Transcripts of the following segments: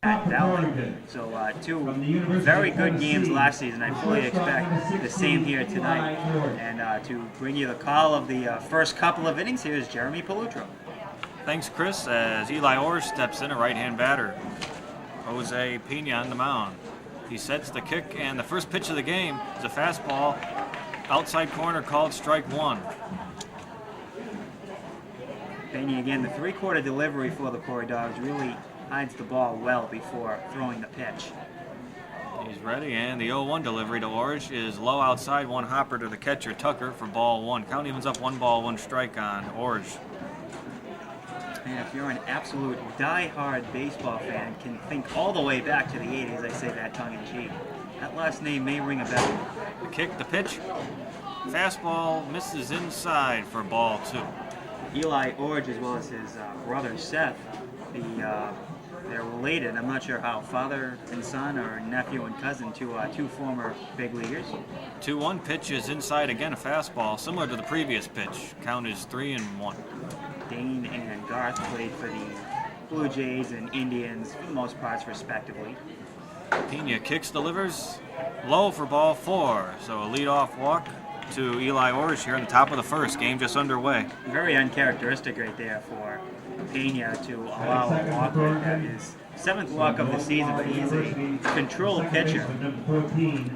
at Dowling. So two very good games last season. I fully expect the same here tonight. And to bring you the call of the first couple of innings, here's Jeremy Palutro. Thanks, Chris, as Eli Orr steps in, a right-hand batter. Jose Pena on the mound. He sets the kick, and the first pitch of the game is a fastball, outside corner, called strike one. Pena again, the three-quarter delivery for the Quarry Dogs really hides the ball well before throwing the pitch. He's ready, and the 0-1 delivery to Orge is low outside, one hopper to the catcher, Tucker, for ball one. Count evens up 1 ball, 1 strike on Orge. And if you're an absolute die-hard baseball fan, can think all the way back to the 80s, I say that tongue-in-cheek. That last name may ring a bell. The kick, the pitch, fastball misses inside for ball 2. Eli Orge, as well as his brother Seth, they're related. I'm not sure how, father and son, or nephew and cousin to two former big leaguers. 2-1 pitch is inside again, a fastball, similar to the previous pitch. Count is 3-1. Dane and Garth played for the Blue Jays and Indians for the most parts, respectively. Pena kicks, delivers, low for ball 4. So a leadoff walk to Eli Orge here in the top of the first. Game just underway. Very uncharacteristic right there for Pena to allow a walk like that. His 7th walk of the season, but he's a controlled pitcher.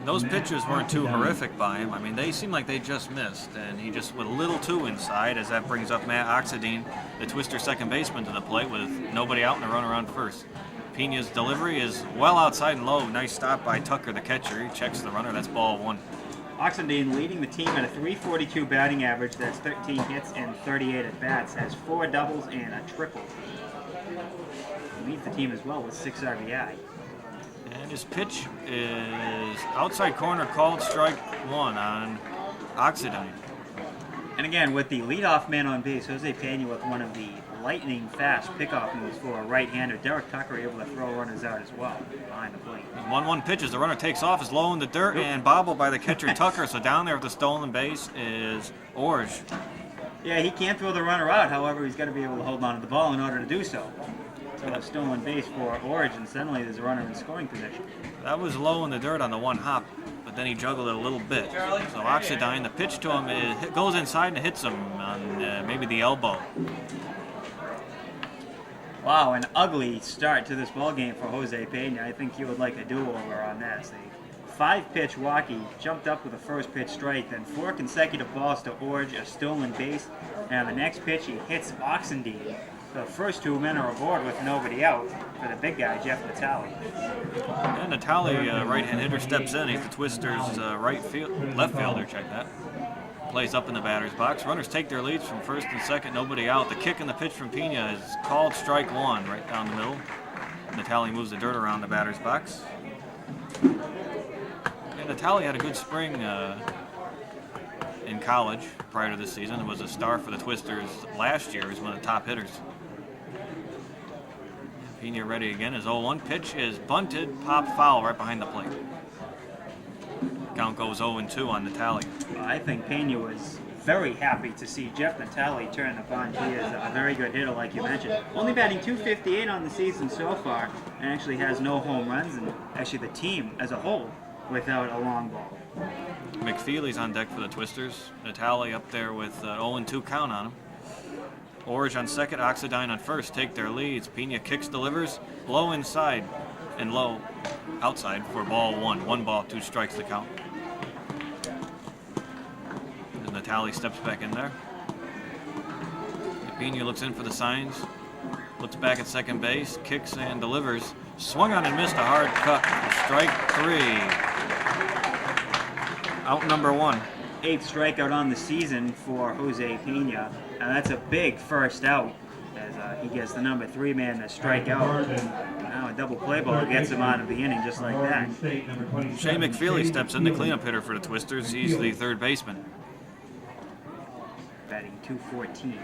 Those pitches weren't too horrific by him. I mean, they seem like they just missed, and he just went a little too inside, as that brings up Matt Oxidine, the Twister second baseman, to the plate with nobody out and a runner on first. Pena's delivery is well outside and low. Nice stop by Tucker, the catcher. He checks the runner. That's ball 1. Oxendine leading the team at a .342 batting average. That's 13 hits and 38 at-bats. Has 4 doubles and a triple. He leads the team as well with 6 RBI. And his pitch is outside corner, called strike 1 on Oxidine. And again, with the leadoff man on base, Jose Pena with one of the lightning fast pickoff moves for a right-hander. Derek Tucker able to throw runners out as well behind the plate. 1-1 pitch as the runner takes off, is low in the dirt and bobbled by the catcher Tucker. So down there with the stolen base is Orge. Yeah, he can't throw the runner out. However, he's got to be able to hold on to the ball in order to do so. So a stolen base for Orge, and suddenly there's a runner in scoring position. That was low in the dirt on the one hop, but then he juggled it a little bit. So Oxidine, the pitch to him, it goes inside and hits him on maybe the elbow. Wow, an ugly start to this ball game for Jose Pena. I think he would like a do-over on this. A 5-pitch walkie, jumped up with a first pitch strike, then 4 consecutive balls to Orge, a stolen base, and on the next pitch he hits Oxendine. The first 2 men are aboard with nobody out for the big guy, Jeff Natale. And Natale, right-hand hitter, steps in. He's the Twisters' left fielder, check that. Plays up in the batter's box. Runners take their leads from first and second, nobody out. The kick and the pitch from Pena is called strike 1 right down the middle. Natale moves the dirt around the batter's box. And Natale had a good spring in college prior to this season. It was a star for the Twisters last year. He was one of the top hitters. Pena ready again. His 0-1 pitch is bunted, pop foul right behind the plate. Count goes 0-2 on Natale. I think Pena was very happy to see Jeff Natale turn the bunt. He is a very good hitter, like you mentioned. Only batting .258 on the season so far, and actually has no home runs, and actually the team as a whole without a long ball. McFeely's on deck for the Twisters. Natale up there with 0-2 count on him. Orge on second, Oxidine on first take their leads. Pena kicks, delivers, low inside and low outside for ball 1. 1 ball, 2 strikes to count. And Natale steps back in there. Pena looks in for the signs, looks back at second base, kicks and delivers. Swung on and missed, a hard cut. Strike 3. Out number 1. 8th strikeout on the season for Jose Pena, and that's a big first out as he gets the number 3 man to strike out. Now a double play ball gets him out of the inning just like that. Shane McFeely steps in, the cleanup hitter for the Twisters. He's the third baseman. Batting .214.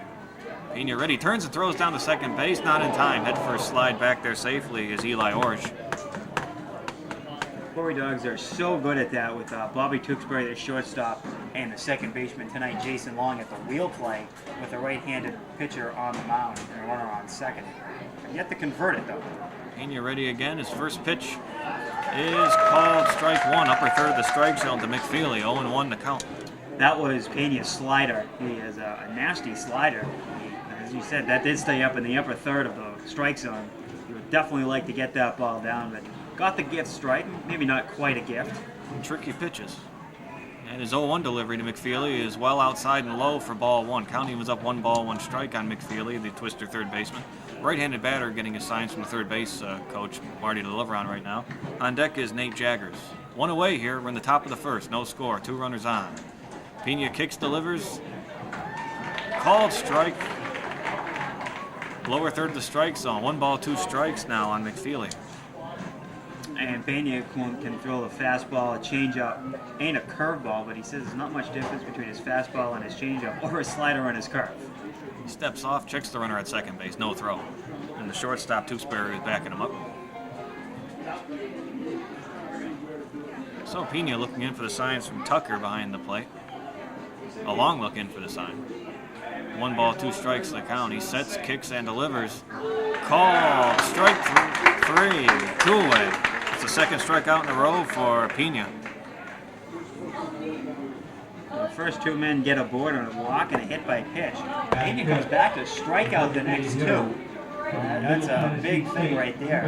Pena ready, turns and throws down to second base, not in time. Head first slide back there safely is Eli Orge. Quarry Dogs are so good at that with Bobby Tewksbury, their shortstop, And the second baseman tonight, Jason Long, at the wheel play with a right-handed pitcher on the mound and a runner on second. Yet to convert it, though. Pena ready again. His first pitch is called strike one. Upper third of the strike zone to McFeely. 0-1 to count. That was Pena's slider. He has a nasty slider. As you said, that did stay up in the upper third of the strike zone. You would definitely like to get that ball down, but got the gift strike. Maybe not quite a gift. Tricky pitches. And his 0-1 delivery to McFeely is well outside and low for ball one. County was up 1 ball, 1 strike on McFeely, the twister third baseman. Right-handed batter getting his signs from the third base coach, Marty DeLiveron right now. On deck is Nate Jaggers. 1 away here. We're in the top of the first. No score. 2 runners on. Pena kicks, delivers. Called strike. Lower third of the strike zone. 1 ball, 2 strikes now on McFeely. And Pena can throw the fastball, a changeup, and a curveball, but he says there's not much difference between his fastball and his changeup or his slider and his curve. He steps off, checks the runner at second base, no throw. And the shortstop, Tewksbury, is backing him up. So Pena looking in for the signs from Tucker behind the plate. A long look in for the sign. 1 ball, 2 strikes to the count. He sets, kicks, and delivers. Called strike 3, 2 away. It's the second strikeout in a row for Pena. The first 2 men get aboard on a walk and a hit by pitch. Pena goes back to strike out the next 2. That's a big thing right there.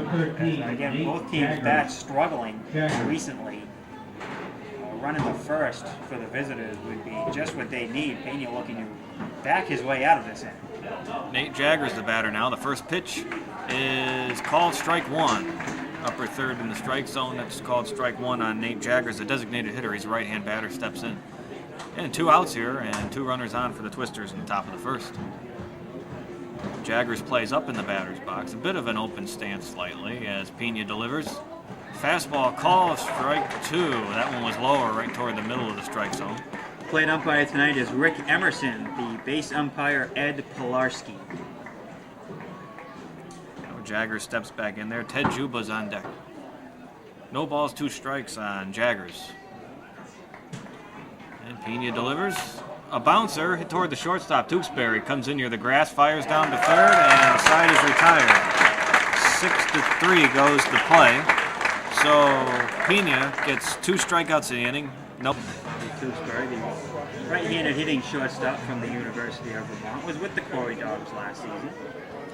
Again, both teams' bats struggling recently. Running the first for the visitors would be just what they need. Pena looking to back his way out of this inning. Nate Jaggers the batter now. The first pitch is called strike 1. Upper third in the strike zone. That's called strike 1 on Nate Jaggers, the designated hitter. He's a right-hand batter, steps in. And 2 outs here and 2 runners on for the Twisters in the top of the first. Jaggers plays up in the batter's box. A bit of an open stance slightly as Pena delivers. Fastball call, strike 2. That one was lower, right toward the middle of the strike zone. Plate umpire tonight is Rick Emerson, the base umpire Ed Pilarski. Now Jaggers steps back in there. Ted Juba's on deck. No balls, 2 strikes on Jaggers. And Pena delivers. A bouncer hit toward the shortstop. Tewksbury comes in near the grass, fires down to third, and the side is retired. 6-3 goes the play. So Pena gets 2 strikeouts in the inning. Nope. Tewksbury, the right-handed hitting shortstop from the University of Vermont, was with the Quarry Dogs last season.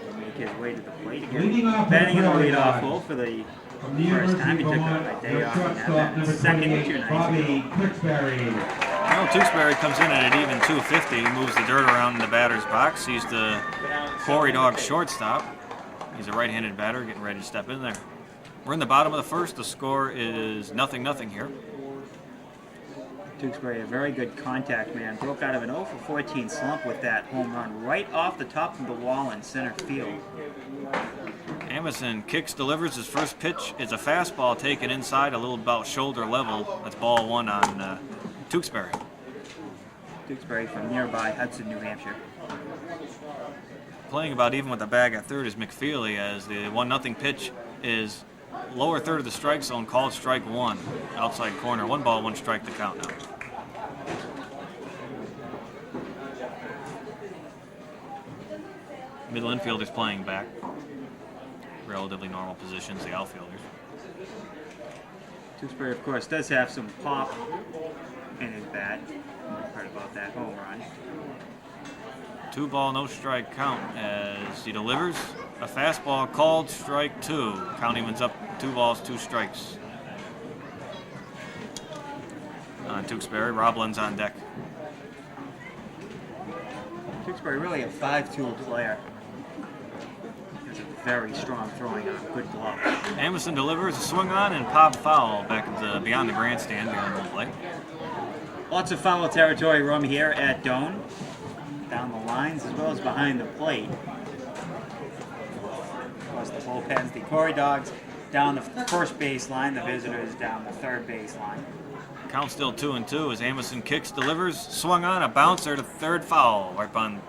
He'll make his way to the plate again. Batting in the leadoff hole for the first time. He took a day off and had that second 2 nights ago. Well, Tewksbury comes in at an even 250. He moves the dirt around in the batter's box. He's the Quarry Dogs shortstop. He's a right-handed batter getting ready to step in there. We're in the bottom of the first. The score is 0-0 here. Tewksbury, a very good contact man, broke out of an 0-for-14 slump with that home run right off the top of the wall in center field. Emerson kicks, delivers. His first pitch is a fastball taken inside, a little about shoulder level. That's ball 1 on Tewksbury. Tewksbury from nearby Hudson, New Hampshire. Playing about even with the bag at third is McFeely as the 1-0 pitch is lower third of the strike zone, called strike 1. Outside corner, 1 ball, 1 strike to count now. Middle infielders playing back. Relatively normal positions, the outfielders. Tewksbury, of course, does have some pop in his bat. I've heard about that home run. 2 ball, no strike count as he delivers. A fastball called strike 2. Countyman's up 2 balls, 2 strikes. On Tewksbury, Roblin's on deck. Tewksbury really a 5-tool player. Has a very strong throwing arm, good glove. Emerson delivers a swing on and pop foul back at the beyond the grandstand, beyond home plate. Lots of foul territory room here at Doane. Down the lines as well as behind the plate. Of course, the bullpens, the Quarry Dogs down the first base line, the visitors down the third base line. Count still 2-2 as Emerson kicks, delivers, swung on, a bouncer to third, foul right on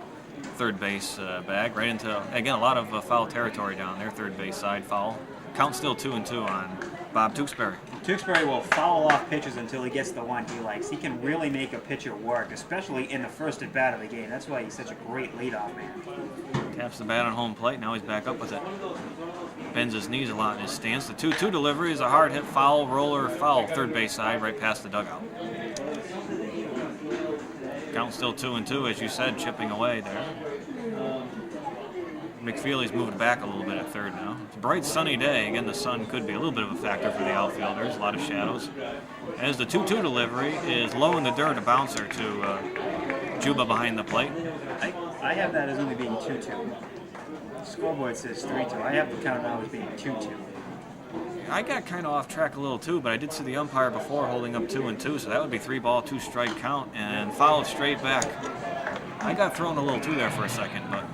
third base bag, right into, again, a lot of foul territory down there, third base side foul. Count still 2-2 on Bob Tewksbury. Tewksbury will foul off pitches until he gets the one he likes. He can really make a pitcher work, especially in the first at bat of the game. That's why he's such a great leadoff man. Taps the bat on home plate. Now he's back up with it. Bends his knees a lot in his stance. The 2-2 delivery is a hard hit foul, roller foul, third base side, right past the dugout. Count still 2-2, as you said, chipping away there. McFeely's moved back a little bit at third now. It's a bright sunny day. Again, the sun could be a little bit of a factor for the outfielders. A lot of shadows. As the 2-2 delivery is low in the dirt, a bouncer to Juba behind the plate. I have that as only being 2-2. The scoreboard says 3-2. I have the count now as being 2-2. I got kind of off track a little too, but I did see the umpire before holding up 2-2, so that would be 3-ball, 2-strike count, and followed straight back. I got thrown a little too there for a second, but...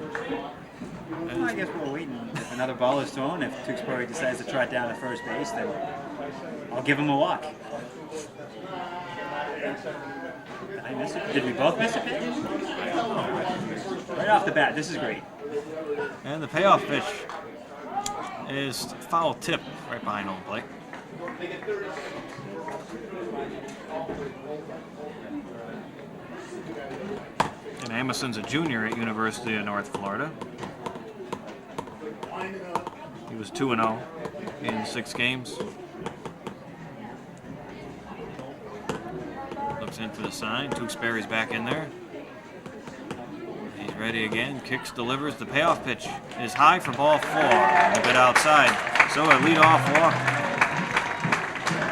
Well, I guess we're waiting. If another ball is thrown, if Tewksbury decides to trot down to first base, then I'll give him a walk. Did I miss it? Did we both miss a pitch? Right off the bat, this is great. And the payoff pitch is foul tip right behind home plate. And Amoson's a junior at University of North Florida. He was 2-0 in 6 games. Looks into the sign. Tewksbury's back in there. He's ready again. Kicks, delivers. The payoff pitch is high for ball 4. A bit outside. So a leadoff walk.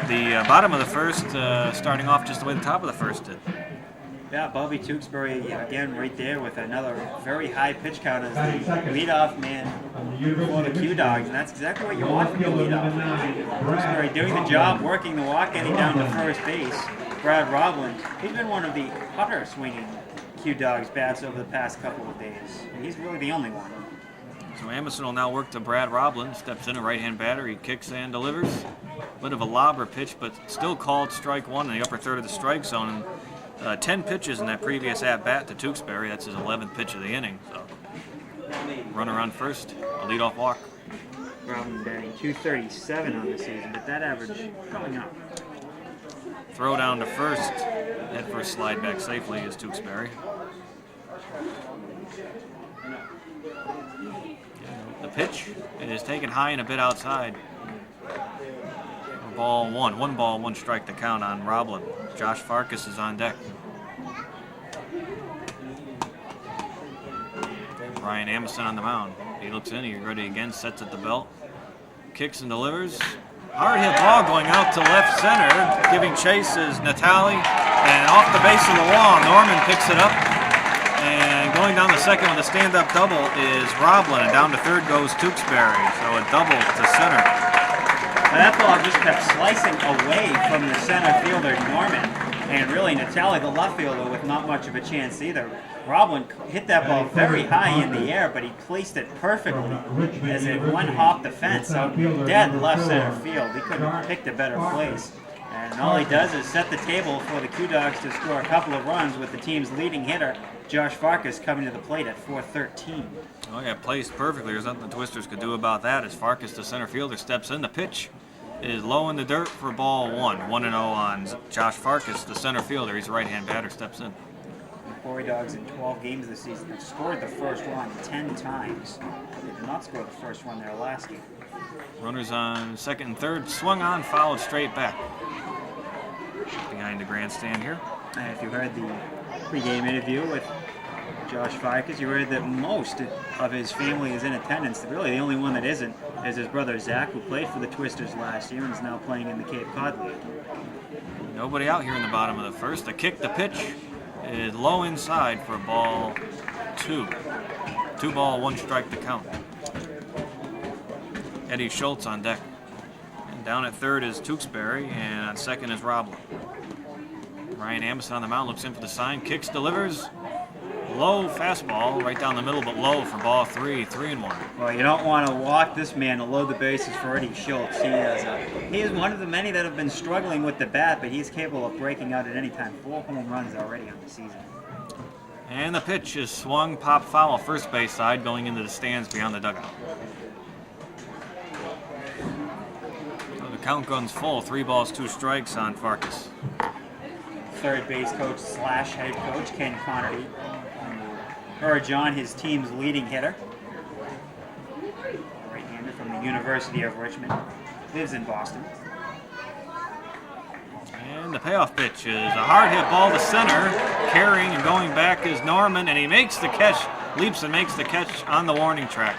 The bottom of the first starting off just the way the top of the first did. Yeah, Bobby Tewksbury, again, right there with another very high pitch count as the leadoff man for the Q-Dogs, and that's exactly what you want from your leadoff. Tewksbury doing the job, working the walk, getting down to first base. Brad Roblin, he's been one of the hotter swinging Q-Dogs bats over the past couple of days, and he's really the only one. So Amoson will now work to Brad Roblin, steps in, a right-hand batter, he kicks and delivers. Bit of a lobber pitch, but still called strike 1 in the upper third of the strike zone. 10 pitches in that previous at-bat to Tewksbury. That's his 11th pitch of the inning. So, runner on first, a leadoff walk. Robin batting .237 on the season, but that average going up. Throw down to first, head first slide back safely is Tewksbury. The pitch is taken high and a bit outside. Ball 1. 1 ball, 1 strike to count on Roblin. Josh Farkas is on deck. Brian Amoson on the mound. He looks in, he's ready again, sets at the belt. Kicks and delivers. Hard hit ball going out to left center. Giving chase is Natali. And off the base of the wall, Norman picks it up. And going down the second with a stand-up double is Roblin. And down to third goes Tewksbury. So a double to center. That ball just kept slicing away from the center fielder, Norman. And really, Natali, the left fielder, with not much of a chance either. Roblin hit that ball very high in the air, but he placed it perfectly as it one-hopped the fence out dead left center field. He couldn't have picked a better place. And all he does is set the table for the Q-Dogs to score a couple of runs with the team's leading hitter, Josh Farkas, coming to the plate at 4:13. Oh yeah, placed perfectly. There's nothing the Twisters could do about that as Farkas, the center fielder, steps in. The pitch is low in the dirt for ball 1. 1-0 on Josh Farkas, the center fielder. He's a right-hand batter, steps in. The Quarry Dogs in 12 games this season have scored the first run 10 times. They did not score the first run their last game. Runners on second and third, swung on, followed straight back. Behind the grandstand here. And if you heard the pregame interview with Josh Farkas, you heard that most of his family is in attendance. Really, the only one that isn't is his brother Zach, who played for the Twisters last year and is now playing in the Cape Cod League. Nobody out here in the bottom of the first. The kick, the pitch is low inside for ball 2. 2 ball, 1 strike to count. Eddie Schultz on deck. And down at third is Tewksbury, and on second is Roblin. Ryan Amoson on the mound, looks in for the sign, kicks, delivers. Low fastball, right down the middle, but low for ball 3, 3-1. Well, you don't want to walk this man to load the bases for Eddie Schultz. He is one of the many that have been struggling with the bat, but he's capable of breaking out at any time. 4 home runs already on the season. And the pitch is swung, pop foul, first base side, going into the stands beyond the dugout. count guns full. 3 balls, 2 strikes on Farkas. Third base coach / head coach Ken Concord urge on his team's leading hitter, a right-hander from the University of Richmond, lives in Boston. And the payoff pitch is a hard hit ball to center. Carrying and going back is Norman, and he makes the catch, leaps and makes the catch on the warning track.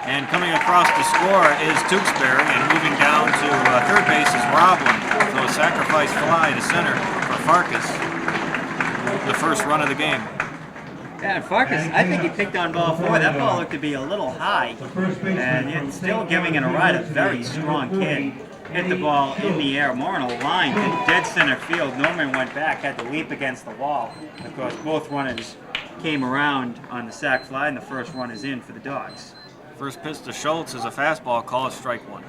And coming across to score is Tewksbury, and moving down to third base is Roblin. So a sacrifice fly to center for Farkas, the first run of the game. Yeah, and Farkas, I think he picked on ball 4. That ball looked to be a little high, and yet still giving it a ride. A very strong kid. Hit the ball in the air, more in a line in dead center field. Norman went back, had to leap against the wall. Of course, both runners came around on the sac fly, and the first run is in for the Dogs. First pitch to Schultz is a fastball, called strike 1.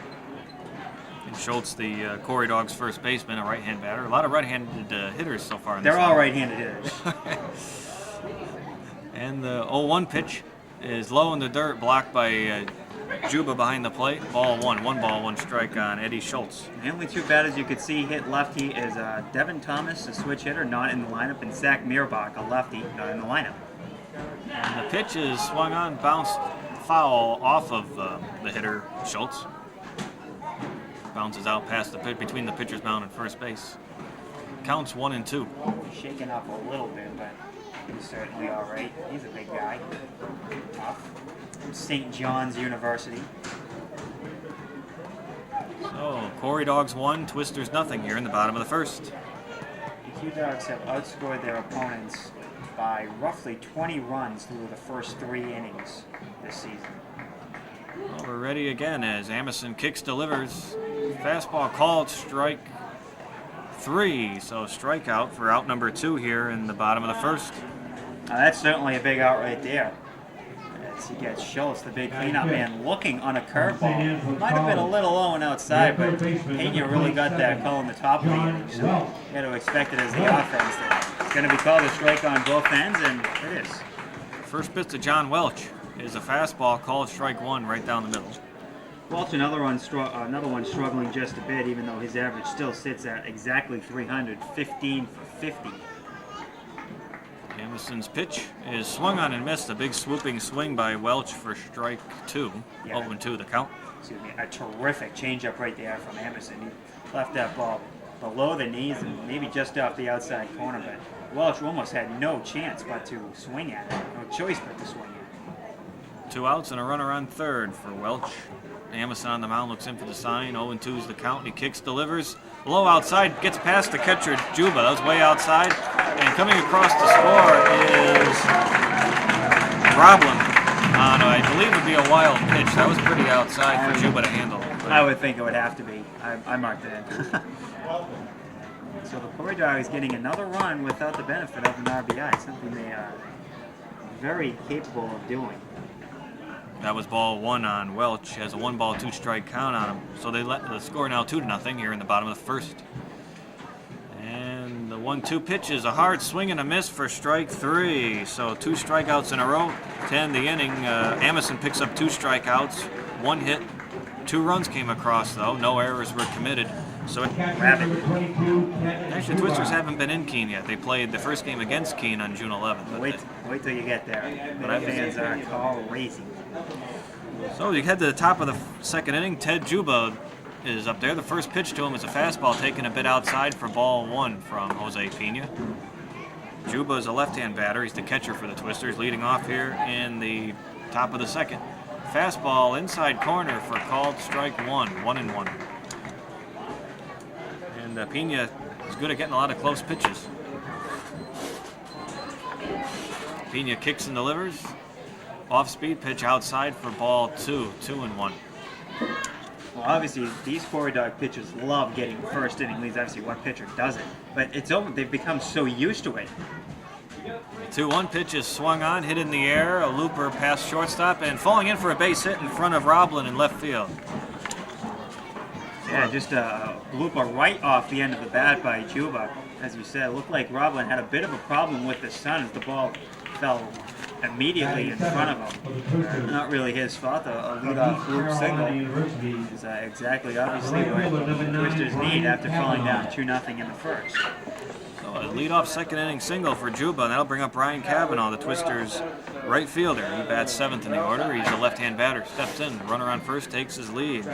And Schultz, the Quarry Dogs' first baseman, a right-hand batter. A lot of right-handed hitters so far in this They're all game. right-handed hitters. And the 0-1 pitch is low in the dirt, blocked by Juba behind the plate. Ball 1. 1 ball, 1 strike on Eddie Schultz. The only 2 batters you could see hit lefty is Devin Thomas, a switch hitter, not in the lineup, and Zach Mierbach, a lefty, not in the lineup. And the pitch is swung on, bounced foul off of the hitter, Schultz. Bounces out past the pit between the pitcher's mound and first base. Counts 1-2. Shaken up a little bit, but he's certainly all right. He's a big guy. Tough. From St. John's University. So, Quarry Dogs 1, Twisters nothing here in the bottom of the first. The Q Dogs have outscored their opponents by roughly 20 runs through the first 3 innings this season. Well, we're ready again as Amison kicks, delivers. Fastball called, strike 3. So strikeout for out number 2 here in the bottom of the first. That's certainly a big out right there. As he gets Schultz, the big cleanup man, looking on a curveball. Might have been a little low and outside, but Pena really got that call in the top of the inning. So you had to expect it as the offense. It's going to be called a strike on both ends, and it is. First pitch to John Welch is a fastball called strike 1 right down the middle. Welch, another one struggling just a bit, even though his average still sits at exactly 300, 15 for 50. Amison's pitch is swung on and missed. A big swooping swing by Welch for strike 2. Yeah. 0-2 the count. Excuse me, a terrific changeup right there from Amison. He left that ball below the knees and maybe just off the outside corner, but Welch almost had no chance but to swing at it. No choice but to swing at it. 2 outs and a runner on third for Welch. Amison on the mound looks in for the sign. 0-2 is the count. He kicks, delivers. Low outside, gets past the catcher, Juba. That was way outside. And coming across to score is Roblin on, I believe, would be a wild pitch. That was pretty outside for Juba to handle. I would think it would have to be. I marked it in. So the Quarry Dogs getting another run without the benefit of an RBI, something they are very capable of doing. That was ball 1 on Welch. Has a 1 ball, 2 strike count on him. So they let the score now 2-0 here in the bottom of the first. And the 1-2 pitch is a hard swing and a miss for strike 3. So 2 strikeouts in a row to end the inning. Amison picks up 2 strikeouts, 1 hit. 2 runs came across though. No errors were committed. So actually, Twisters haven't been in Keene yet. They played the first game against Keene on June 11th. Wait till you get there. But The fans are crazy. So you head to the top of the second inning. Ted Juba is up there. The first pitch to him is a fastball taken a bit outside for ball 1 from Jose Pena. Juba is a left-hand batter. He's the catcher for the Twisters, leading off here in the top of the second. Fastball inside corner for called strike 1, 1-1. And Pena is good at getting a lot of close pitches. Pena kicks and delivers. Off-speed pitch outside for ball 2, 2-1. Well, obviously, these Quarry Dog pitchers love getting first inning leads. Obviously, what pitcher doesn't? But it's over. They've become so used to it. 2-1 pitch is swung on, hit in the air, a looper past shortstop, and falling in for a base hit in front of Roblin in left field. Yeah, just a looper right off the end of the bat by Juba. As you said, it looked like Roblin had a bit of a problem with the sun as the ball fell immediately in front of him. Not really his fault. A leadoff group single is exactly obviously what the Twisters need after falling down 2-0 in the first. So a leadoff second inning single for Juba, and that'll bring up Ryan Cavanaugh, the Twisters' right fielder. He bats 7th in the order. He's a left-hand batter. Steps in. Runner on first takes his lead.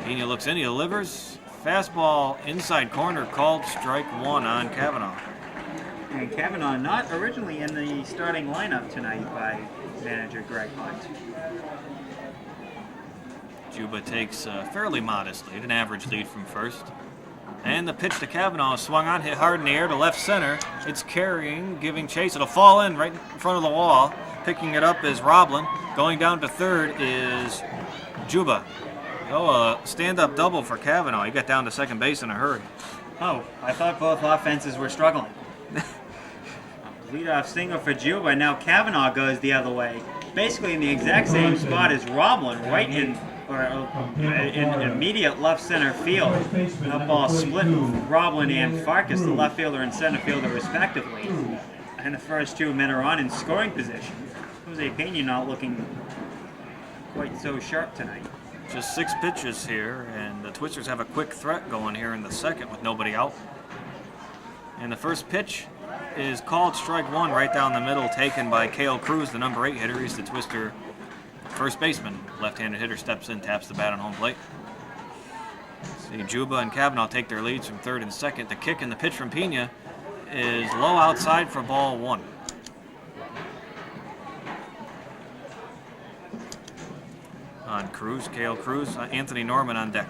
Pena looks in. He delivers. Fastball inside corner called strike 1 on Cavanaugh. And Cavanaugh not originally in the starting lineup tonight by manager Greg Hunt. Juba takes a fairly modest lead, an average lead from first. And the pitch to Cavanaugh is swung on, hit hard in the air to left center. It's carrying, giving chase. It'll fall in right in front of the wall. Picking it up is Roblin. Going down to third is Juba. Oh, a stand-up double for Cavanaugh. He got down to second base in a hurry. Oh, I thought both offenses were struggling. Leadoff single for Juba. Now Cavanaugh goes the other way. Basically in the exact same spot as Roblin, right in immediate left center field. That ball split Roblin and Farkas, the left fielder and center fielder respectively. And the first two men are on in scoring position. Jose Pena not looking quite so sharp tonight. Just 6 pitches here, and the Twisters have a quick threat going here in the second with nobody out. And the first pitch is called strike 1 right down the middle, taken by Cale Cruz, the number 8 hitter. He's the Twister first baseman. Left-handed hitter steps in, taps the bat on home plate. See Juba and Cavanaugh take their leads from third and second. The kick and the pitch from Pena is low outside for ball 1. On Cruz, Cale Cruz, Anthony Norman on deck.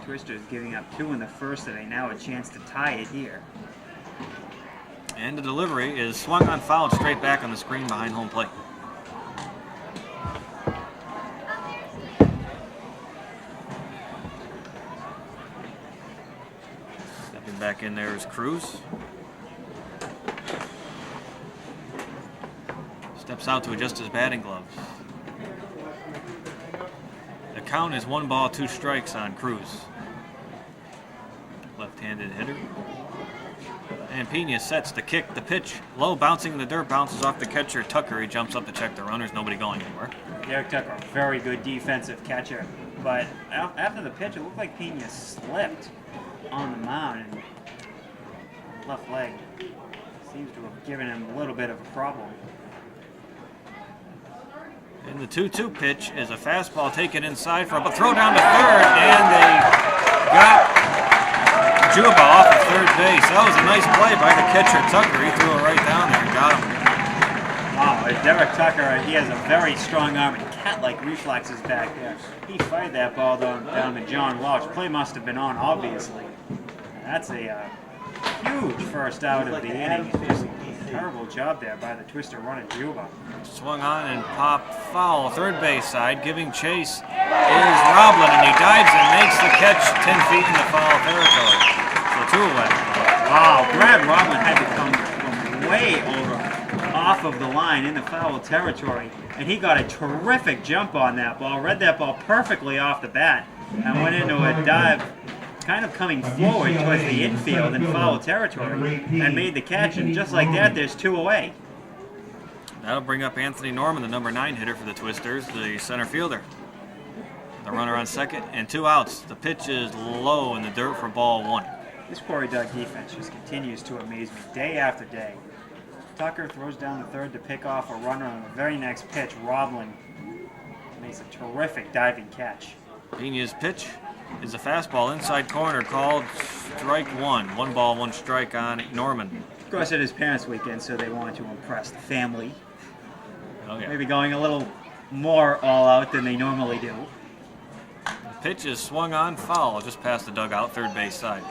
Twisters giving up 2 in the first today, now a chance to tie it here. And the delivery is swung on, fouled straight back on the screen behind home plate. Stepping back in there is Cruz. Steps out to adjust his batting gloves. The count is 1 ball, 2 strikes on Cruz. Left-handed hitter. And Pena sets the kick, the pitch, low, bouncing in the dirt, bounces off the catcher Tucker. He jumps up to check the runners, nobody going anywhere. Derek Tucker, very good defensive catcher, but after the pitch, it looked like Pena slipped on the mound, and left leg seems to have given him a little bit of a problem. And the 2-2 pitch is a fastball taken inside for a throw down to third, and they got Juba off of third base. That was a nice play by the catcher Tucker. He threw it right down there and got him. Wow, Derek Tucker, he has a very strong arm and cat-like reflexes back there. He fired that ball down to John Welch. Play must have been on, obviously. That's a huge first out of the inning. Just terrible job there by the Twister runner Juba. Swung on and popped foul. Third base side, giving chase is Roblin, and he dives and makes the catch 10 feet in the foul territory. So 2 away. Wow, Brad Roblin had to come from way over off of the line in the foul territory, and he got a terrific jump on that ball, read that ball perfectly off the bat, and went into a dive kind of coming forward towards the infield in foul territory and made the catch, and just like that, there's 2 away. That'll bring up Anthony Norman, the number 9 hitter for the Twisters, the center fielder. The runner on second and 2 outs. The pitch is low in the dirt for ball 1. This Quarry Doug defense just continues to amaze me day after day. Tucker throws down the third to pick off a runner on the very next pitch. Roblin makes a terrific diving catch. Pena's pitch is a fastball inside corner called strike 1. 1 ball, 1 strike on Norman. Of course, it is Parents' Weekend, so they wanted to impress the family. Oh, yeah. Maybe going a little more all out than they normally do. The pitch is swung on, foul, just past the dugout, third base side.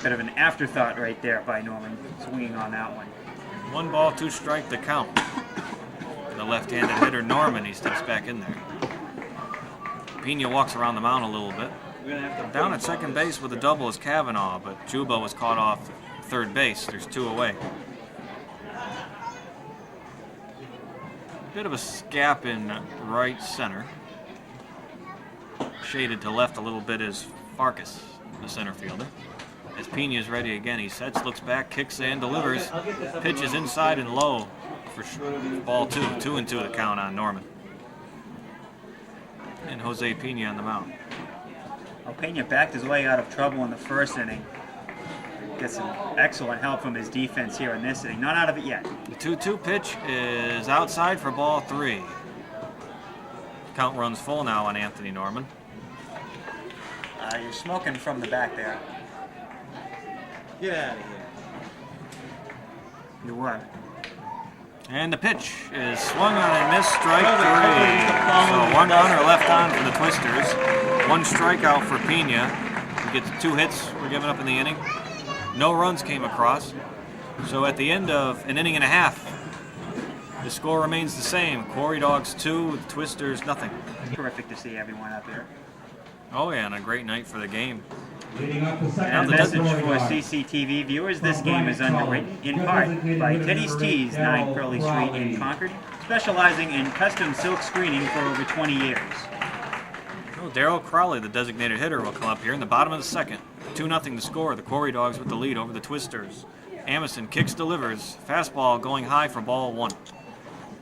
Bit of an afterthought right there by Norman, swinging on that one. 1 ball, 2 strike the count. The left-handed hitter Norman, he steps back in there. Pena walks around the mound a little bit. Down at second base with a double is Cavanaugh, but Juba was caught off third base. There's 2 away. Bit of a gap in right center. Shaded to left a little bit is Farkas, the center fielder. As Pena's ready again, he sets, looks back, kicks and delivers. Pitch is inside and low for ball 2. 2-2 the count on Norman. And Jose Pena on the mound. Well, Pena backed his way out of trouble in the first inning. Gets some excellent help from his defense here in this inning. Not out of it yet. The 2-2 pitch is outside for ball 3. Count runs full now on Anthony Norman. You're smoking from the back there. Get out of here. You were. And the pitch is swung on and missed, strike 3. So 1 runner left on for the Twisters. 1 strikeout for Pena. He gets 2 hits were given up in the inning. No runs came across. So at the end of an inning and a half, the score remains the same. Quarry Dogs 2, the Twisters nothing. Terrific to see everyone up here. Oh yeah, and a great night for the game. And a message for CCTV viewers, this game is underwritten in part by Teddy's Tees, 9 Pearly Street in Concord, specializing in custom silk screening for over 20 years. Oh, Darryl Crowley, the designated hitter, will come up here in the bottom of the second. 2-0 the score. The Quarry Dogs with the lead over the Twisters. Amison kicks, delivers. Fastball going high for ball 1.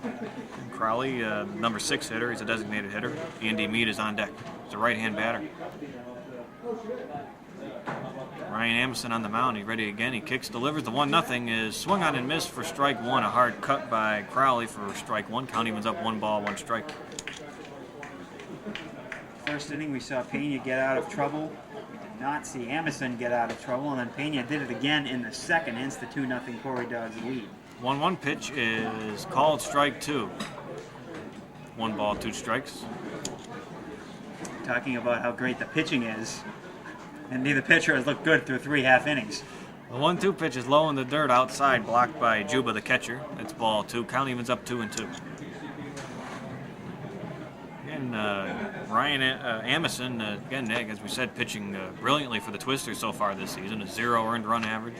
And Crowley, number 6 hitter, he's a designated hitter. Andy Mead is on deck. He's a right-hand batter. Ryan Amison on the mound. He's ready again. He kicks, delivers. The 1-0 is swung on and missed for strike 1. A hard cut by Crowley for strike 1. Count evens up 1 ball, 1 strike. First inning, we saw Pena get out of trouble. We did not see Amison get out of trouble, and then Pena did it again in the second, hence the 2-0 Quarry Dogs lead. 1-1 pitch is called strike 2. 1 ball, 2 strikes. Talking about how great the pitching is, and neither pitcher has looked good through 3 half innings. The 1-2 pitch is low in the dirt outside, blocked by Juba, the catcher. It's ball 2. Count evens up 2-2. Again, Ryan Amison, again, as we said, pitching brilliantly for the Twisters so far this season. A 0 earned run average.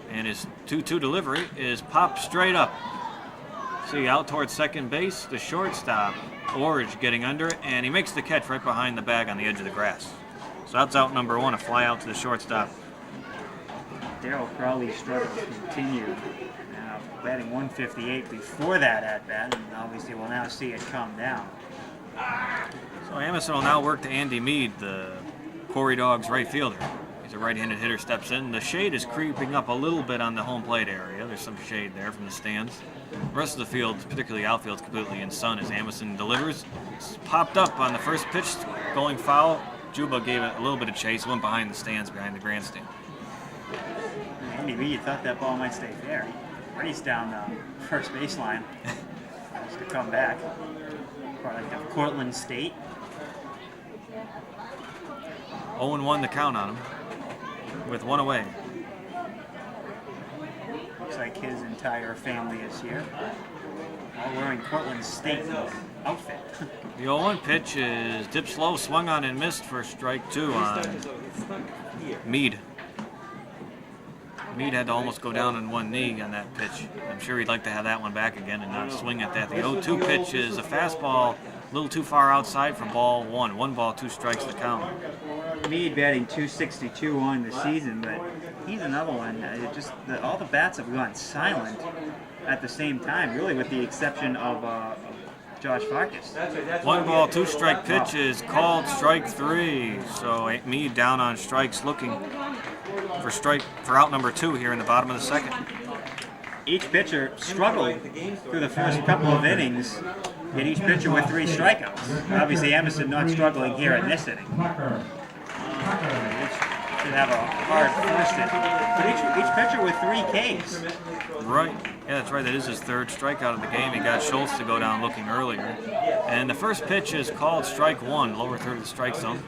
And his 2-2 delivery is popped straight up. See, out towards second base, the shortstop, Orge, getting under it, and he makes the catch right behind the bag on the edge of the grass. So that's out number 1, a fly out to the shortstop. Darryl Crowley's struggles continue. Now batting 158 before that at bat, and obviously we'll now see it come down. So Amison will now work to Andy Mead, the Quarry Dogs right fielder. He's a right-handed hitter, steps in. The shade is creeping up a little bit on the home plate area. There's some shade there from the stands. The rest of the field, particularly outfield, is completely in sun as Amison delivers. It's popped up on the first pitch, going foul. Juba gave it a little bit of chase, went behind the stands, behind the grandstand. Andy Mead thought that ball might stay fair. He raced down the first baseline just to come back. Product of Cortland State. 0-1 the count on him, with 1 away. Looks like his entire family is here, all wearing Cortland State outfit. The 0-1 pitch is dipped low, swung on and missed for strike 2 on Mead. Mead had to almost go down on one knee on that pitch. I'm sure he'd like to have that one back again and not swing at that. The 0-2 pitch is a fastball, a little too far outside for ball 1. 1 ball, 2 strikes to count. Mead batting 262 on the season, but he's another one. All the bats have gone silent at the same time, really, with the exception of Josh Farkas. 1 ball, 2 strike pitch is called strike 3. So Mead down on strikes, looking for out number 2 here in the bottom of the second. Each pitcher struggled through the first couple of innings, yet each pitcher with 3 strikeouts. Obviously, Amison not struggling here in this inning. Should have a hard first inning. But each pitcher with 3 Ks. Right. Yeah, that's right. That is his 3rd strikeout of the game. He got Schultz to go down looking earlier. And the first pitch is called strike 1, lower third of the strike zone,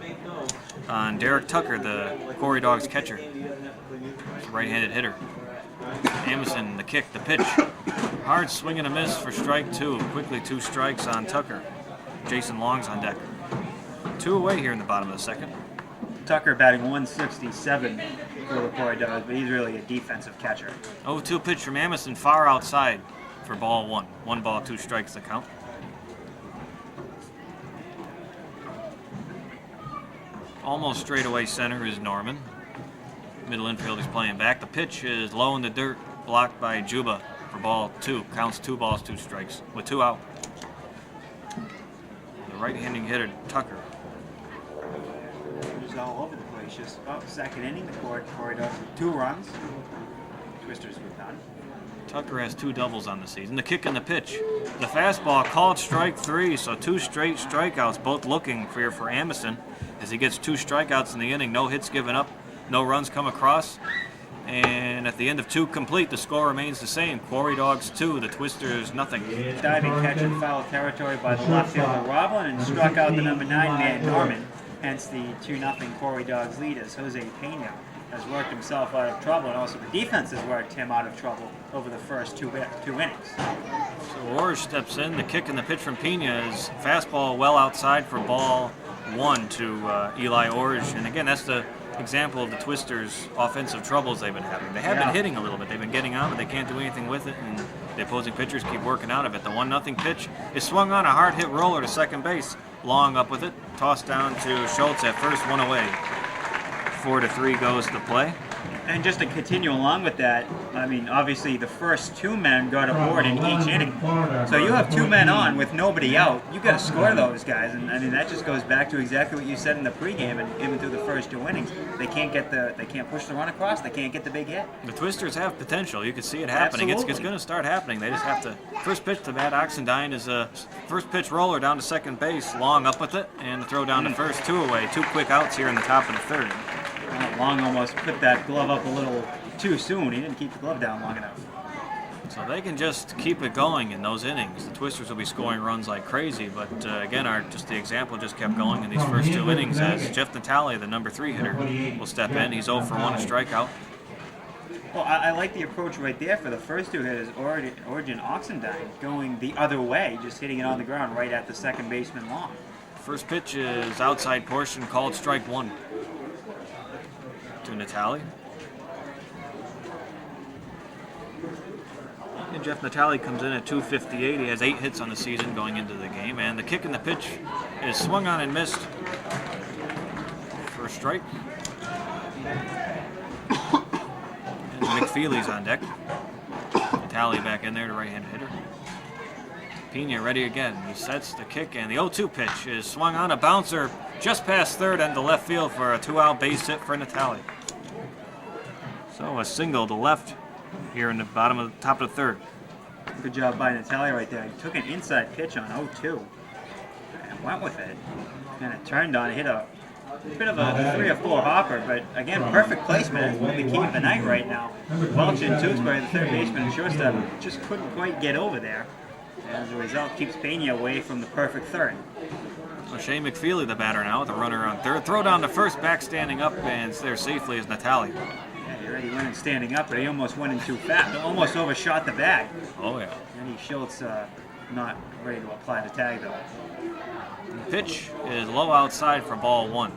on Derek Tucker, the Quarry Dogs catcher. He's a right-handed hitter. Amison, the kick, the pitch. Hard swing and a miss for strike 2. Quickly 2 strikes on Tucker. Jason Long's on deck. 2 away here in the bottom of the second. Tucker batting 167 for the Quarry Dogs, but he's really a defensive catcher. 0-2 pitch from Amison, far outside for ball 1. 1 ball, 2 strikes to count. Almost straight away center is Norman. Middle infield, he's playing back. The pitch is low in the dirt, blocked by Juba for ball 2. Counts 2 balls, 2 strikes, with 2 out. The right-handed hitter, Tucker. He's all over the place. Just second inning, the Quarry Dogs with 2 runs. Twisters were done. Tucker has 2 doubles on the season. The kick and the pitch. The fastball called strike 3, so 2 straight strikeouts, both looking for Amison as he gets 2 strikeouts in the inning. No hits given up, no runs come across. And at the end of 2 complete, the score remains the same. Quarry Dogs 2, the Twisters nothing. Diving catch in foul territory by the left fielder Roblin and struck out the number 9 man Norman. Hence the 2-0 Quarry Dogs lead as Jose Pena has worked himself out of trouble, and also the defense has worked him out of trouble over the first 2 innings. So Orge steps in. The kick and the pitch from Pena is fastball well outside for ball 1 to Eli Orge. And again, that's the example of the Twisters' offensive troubles they've been having. They have been hitting a little bit. They've been getting on, but they can't do anything with it, and the opposing pitchers keep working out of it. The 1-0 pitch is swung on, a hard hit roller to second base. Long up with it, tossed down to Schultz at first, 1 away. 4-3 goes to play. And just to continue along with that, I mean, obviously the first 2 men got aboard in each inning. So you have 2 men on with nobody out. You got to score those guys, and I mean that just goes back to exactly what you said in the pregame, and even through the first 2 innings, they can't push the run across. They can't get the big hit. The Twisters have potential. You can see it happening. It's going to start happening. They just have to. First pitch to Matt Oxendine is a first pitch roller down to second base, Long up with it, and the throw down to first, 2 away. 2 quick outs here in the top of the 3rd. Long almost put that glove up a little too soon. He didn't keep the glove down long enough. So they can just keep it going in those innings. The Twisters will be scoring runs like crazy, but again, the example just kept going in these first 2 innings as Jeff Natale, the number 3 hitter, will step in. He's 0 for 1, a strikeout. Well, I like the approach right there for the first 2 hitters, Origin Oxendine, going the other way, just hitting it on the ground right at the second baseman Long. First pitch is outside portion, called strike 1 to Natale. And Jeff Natale comes in at 258. He has 8 hits on the season going into the game. And the kick and the pitch is swung on and missed for a strike. And McFeely's on deck. Natale back in there, the right-handed hitter. Pena ready again. He sets the kick, and the 0-2 pitch is swung on, a bouncer just past third and to left field for a 2-out base hit for Natale. So a single to left here in the top of the 3rd. Good job by Natale right there. He took an inside pitch on 0-2 and went with it. And it turned on, hit a bit of a 3 or 4 hopper, but again, perfect placement is the key of the night right now. Welch and Tewksbury, the 3rd baseman and shortstop, just couldn't quite get over there. As a result, keeps Pena away from the perfect 3rd. Well, Shane McFeely, the batter now, with a runner on 3rd. Throw down to first, back standing up, and it's there safely as Natale. Yeah, he already went in standing up, but he almost went in too fast. Almost overshot the bag. Oh, yeah. And Schultz not ready to apply the tag, though. The pitch is low outside for ball 1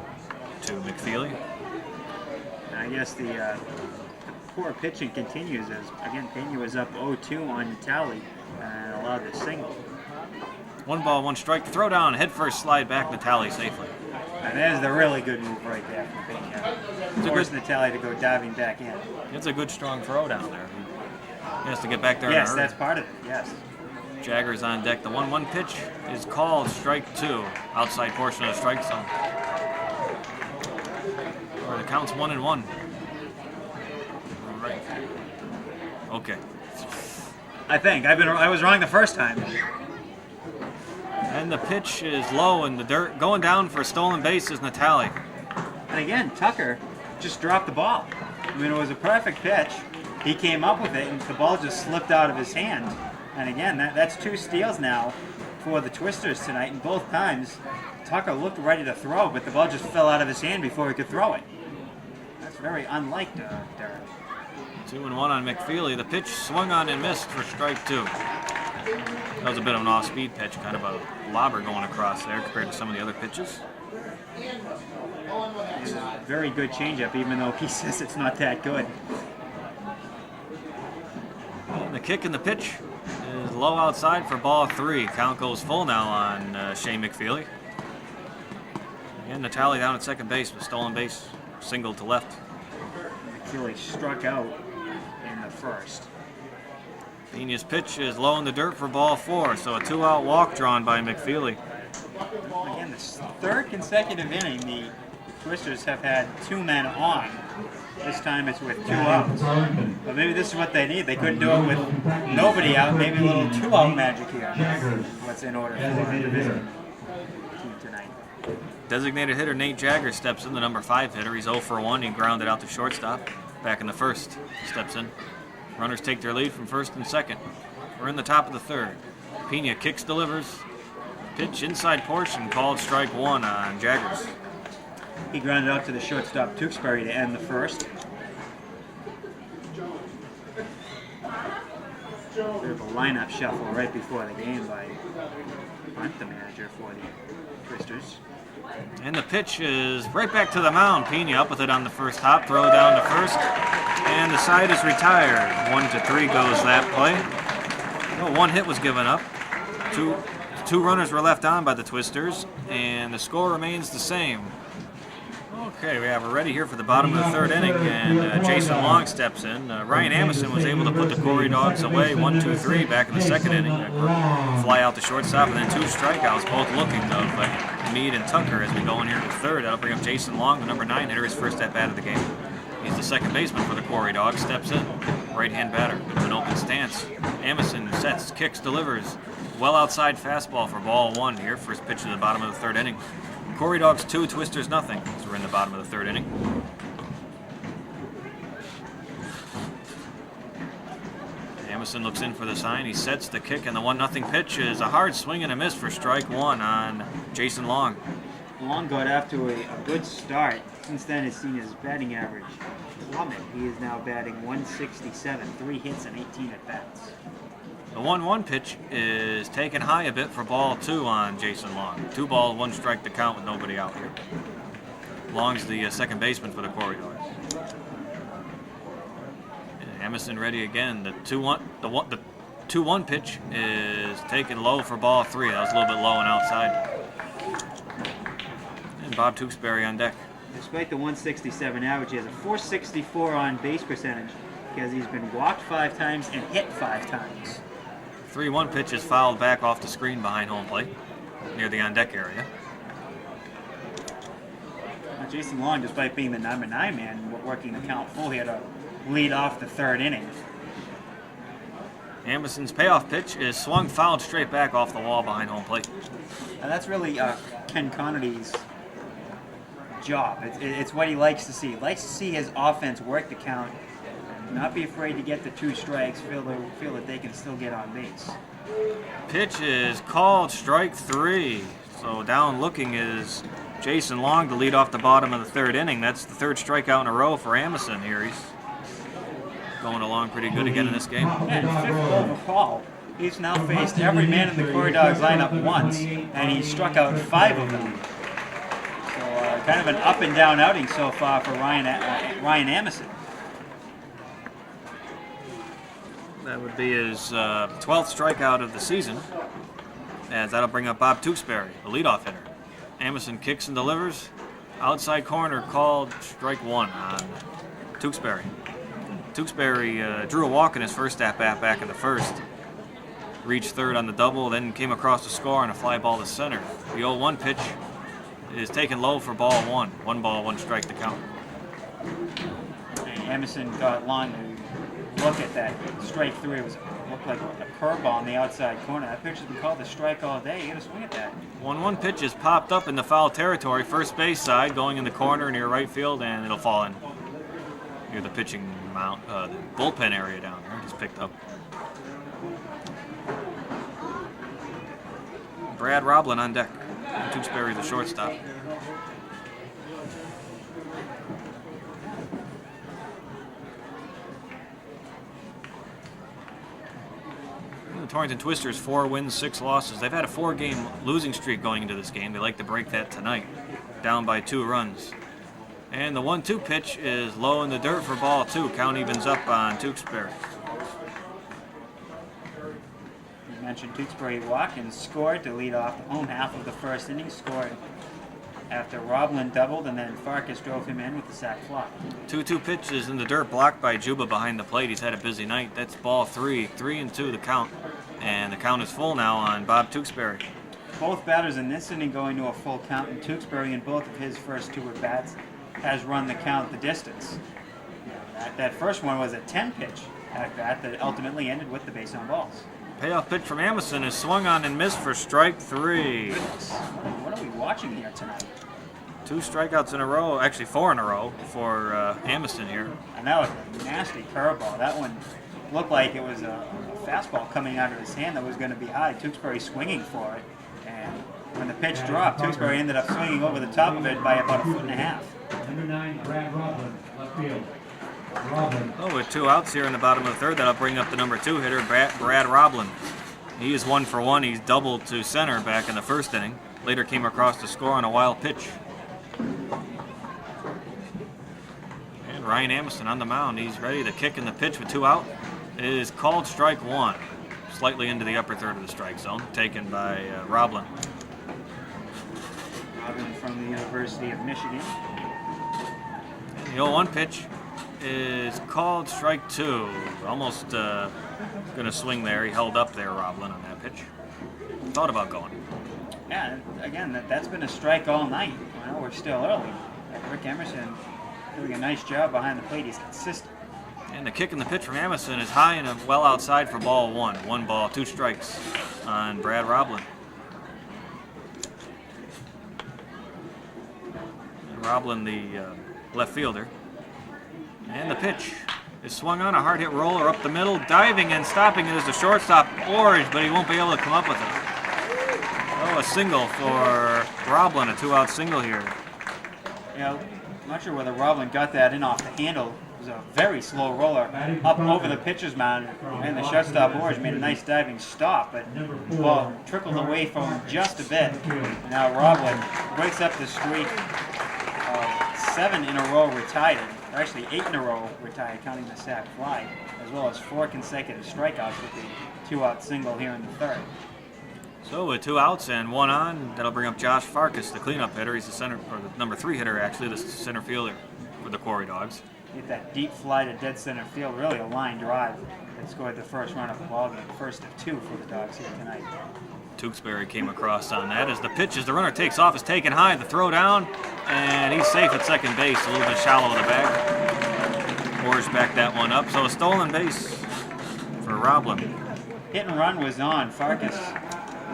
to McFeely. And I guess the poor pitching continues as, again, Pena was up 0-2 on Natale and allowed the single. 1 ball, 1 strike. Throw down, head first, slide back, Natale safely. And there's the really good move right there from Pena. Forced Natale to go diving back in. It's a good, strong throw down there. He has to get back there in a Yes, hurry. that's part of it, yes. Jagger's on deck. The 1-1 pitch is called strike 2. Outside portion of the strike zone. Or the count's 1-1. Right. Okay. I think. I was wrong the first time. And the pitch is low in the dirt. Going down for a stolen base is Natale. And again, Tucker just dropped the ball. I mean, it was a perfect pitch. He came up with it, and the ball just slipped out of his hand. And again, that's 2 steals now for the Twisters tonight. And both times, Tucker looked ready to throw, but the ball just fell out of his hand before he could throw it. That's very unlike Derek. 2-1 on McFeely. The pitch swung on and missed for strike 2. That was a bit of an off-speed pitch, kind of a lobber going across there compared to some of the other pitches. Very good changeup, even though he says it's not that good. And the kick and the pitch is low outside for ball 3. Count goes full now on Shane McFeely. Again, Natale down at second base with stolen base, single to left. McFeely struck out in the first. Pena's pitch is low in the dirt for ball 4, so a 2-out walk drawn by McFeely. Again, this third consecutive inning, the Twisters have had 2 men on. This time it's with 2 outs. But maybe this is what they need. They couldn't do it with nobody out. Maybe a little 2-out magic here. What's in order for the division team tonight. Designated hitter Nate Jagger steps in, the number 5 hitter. He's 0 for 1. He grounded out to shortstop. Back in the first, steps in. Runners take their lead from first and second. We're in the top of the third. Pena kicks, delivers. Pitch inside portion, called strike 1 on Jaggers. He grounded out to the shortstop Tewksbury to end the first. Bit of a lineup shuffle right before the game by Hunt, the manager for the Twisters. And the pitch is right back to the mound. Pena up with it on the first hop, throw down to first, and the side is retired. 1-3 goes that play. No, 1 hit was given up. Two runners were left on by the Twisters, and the score remains the same. Okay, we're ready here for the bottom of the third inning, and Jason Long steps in. Ryan Amison was able to put the Quarry Dogs away, 1-2-3 back in the second inning. Fly out the shortstop, and then 2 strikeouts, both looking of Meade and Tucker as we go in here to the third. That'll bring up Jason Long, the number 9 hitter, his first at-bat of the game. He's the second baseman for the Quarry Dogs, steps in. Right-hand batter, an open stance. Amison sets, kicks, delivers. Well outside fastball for ball 1 here, first pitch to the bottom of the third inning. Quarry Dogs 2, Twisters nothing. So we're in the bottom of the third inning. Amison looks in for the sign. He sets the kick, and the 1-0 pitch is a hard swing and a miss for strike 1 on Jason Long. Long got off to a good start. Since then, has seen his batting average plummet. He is now batting .167, 3 hits and 18 at-bats. The 1-1 pitch is taken high a bit for ball 2 on Jason Long. 2 balls, 1 strike to count with nobody out here. Long's the second baseman for the Quarry Dogs. Amison ready again. The 2-1 pitch is taken low for ball 3. That was a little bit low and outside. And Bob Tewksbury on deck. Despite the .167 average, he has a .464 on base percentage because he's been walked 5 times and hit 5 times. 3-1 pitch is fouled back off the screen behind home plate, near the on-deck area. Now, Jason Long, despite being the number 9 man, working the count full here to lead off the third inning. Amison's payoff pitch is swung fouled straight back off the wall behind home plate. Now, that's really Ken Connerty's job. It's what he likes to see. He likes to see his offense work the count, not be afraid to get the 2 strikes, feel that they can still get on base. Pitch is called strike 3. So down looking is Jason Long to lead off the bottom of the third inning. That's the 3rd strikeout in a row for Amison here. He's going along pretty good again in this game. And 5th over call. He's now faced every man in the Quarry Dogs lineup once, and he struck out 5 of them. So kind of an up and down outing so far for Ryan Amison. That would be his 12th strikeout of the season, as that'll bring up Bob Tewksbury, the leadoff hitter. Amison kicks and delivers. Outside corner called strike 1 on Tewksbury. Tewksbury drew a walk in his first at-bat back in the first. Reached third on the double, then came across to score on a fly ball to center. The 0-1 pitch is taken low for ball 1. 1 ball, 1 strike to count. And Amison got Long to look at that. Strike 3 looked like a curveball on the outside corner. That pitch has been called a strike all day. You got to swing at that. 1-1 pitch is popped up in the foul territory, first base side, going in the corner near right field, and it'll fall in near the pitching mount, the bullpen area down there. It's picked up. Brad Roblin on deck. Tewksbury the shortstop. The Torrington Twisters, 4 wins, 6 losses. They've had a 4-game losing streak going into this game. They like to break that tonight. Down by 2 runs. And the 1-2 pitch is low in the dirt for ball 2. Count evens up on Tewksbury. You mentioned Tewksbury walked and scored to lead off the home half of the first inning. Scored after Roblin doubled and then Farkas drove him in with the sac fly. 2-2 pitches in the dirt, blocked by Juba behind the plate. He's had a busy night. That's ball 3. 3-2 the count. And the count is full now on Bob Tewksbury. Both batters in this inning going to a full count, and Tewksbury in both of his first 2 at-bats has run the count the distance. That first one was a 10-pitch at-bat that ultimately ended with the base on balls. Payoff pitch from Amison is swung on and missed for strike 3. What are we watching here tonight? 2 strikeouts in a row, actually 4 in a row for Amison here. And that was a nasty curveball. That one looked like it was a fastball coming out of his hand that was going to be high. Tewksbury swinging for it. And when the pitch dropped, Tewksbury ended up swinging over the top of it by about 1.5 feet. Number 9, Brad Roblin, left field. Roblin. Oh, with 2 outs here in the bottom of the third, that'll bring up the number 2 hitter, Brad Roblin. He is 1 for 1. He's doubled to center back in the first inning. Later came across to score on a wild pitch. And Ryan Amison on the mound. He's ready to kick in the pitch with 2 out. It is called strike 1. Slightly into the upper third of the strike zone, taken by Roblin. Roblin from the University of Michigan. And the 0-1 pitch is called strike 2. Almost going to swing there. He held up there, Roblin, on that pitch. Thought about going. Yeah, again, that's been a strike all night. We're still early. Rick Emerson doing a nice job behind the plate. He's consistent. And the kick in the pitch from Amison is high and well outside for ball 1. 1 ball, 2 strikes on Brad Roblin. And Roblin, the left fielder. And the pitch is swung on, a hard hit roller up the middle. Diving and stopping it is the shortstop, Orge, but he won't be able to come up with it. Oh, a single for Roblin, a 2-out single here. Yeah, I'm not sure whether Roblin got that in off the handle. It was a very slow roller up over the pitcher's mound, and the shortstop Orge made a nice diving stop, but the ball trickled away from him just a bit. Now Roblin breaks up the streak of 7 in a row retired, or actually 8 in a row retired, counting the sac fly, as well as 4 consecutive strikeouts with the 2-out single here in the third. So with 2 outs and 1 on, that'll bring up Josh Farkas, the cleanup hitter. He's the center, or the number 3 hitter actually, the center fielder for the Quarry Dogs. Hit that deep fly to dead center field, really a line drive that scored the first run of the ballgame, first of 2 for the Dogs here tonight. Tewksbury came across on that as the pitch, as the runner takes off, is taken high, the throw down, and he's safe at second base, a little bit shallow in the back. Orge backed that one up, so a stolen base for Roblin. Hit and run was on. Farkas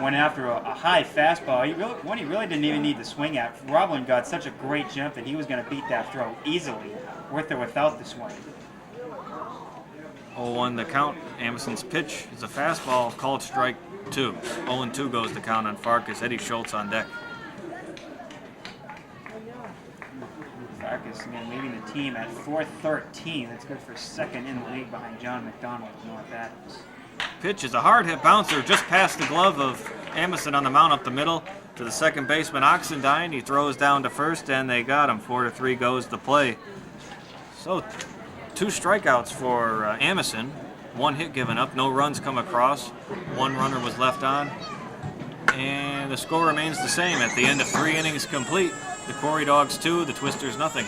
went after a high fastball. He really didn't even need to swing at. Roblin got such a great jump that he was going to beat that throw easily, with or without the swing. 0-1 the count. Amison's pitch is a fastball called strike 2. 0-2 goes the count on Farkas. Eddie Schultz on deck. Farkas again leading the team at 413. That's good for second in the league behind John McDonald of North Adams. Pitch is a hard hit bouncer just past the glove of Amison on the mound up the middle to the second baseman Oxendine. He throws down to first and they got him. 4-3 goes the play. So 2 strikeouts for Amison. 1 hit given up. No runs come across. 1 runner was left on. And the score remains the same at the end of 3 innings complete. The Quarry Dogs 2, the Twisters nothing.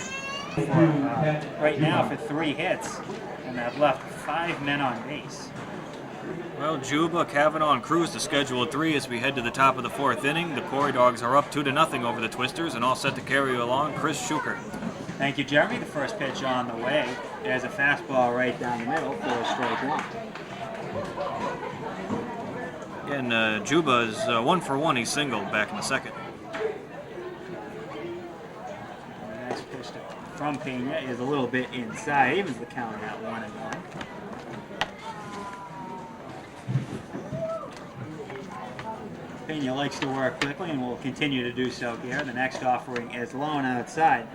Right now for 3 hits, and I've left 5 men on base. Well, Juba, Cavanaugh, and Cruz, the scheduled 3 as we head to the top of the 4th inning. The Quarry Dogs are up 2-0 over the Twisters, and all set to carry you along, Chris Schuker. Thank you, Jeremy. The first pitch on the way. There's a fastball right down the middle for strike 1. Again, Juba is 1 for 1. He singled back in the second. The next pitch from Pena is a little bit inside. Evens the count at 1-1. Pena likes to work quickly and will continue to do so here. The next offering is low and outside.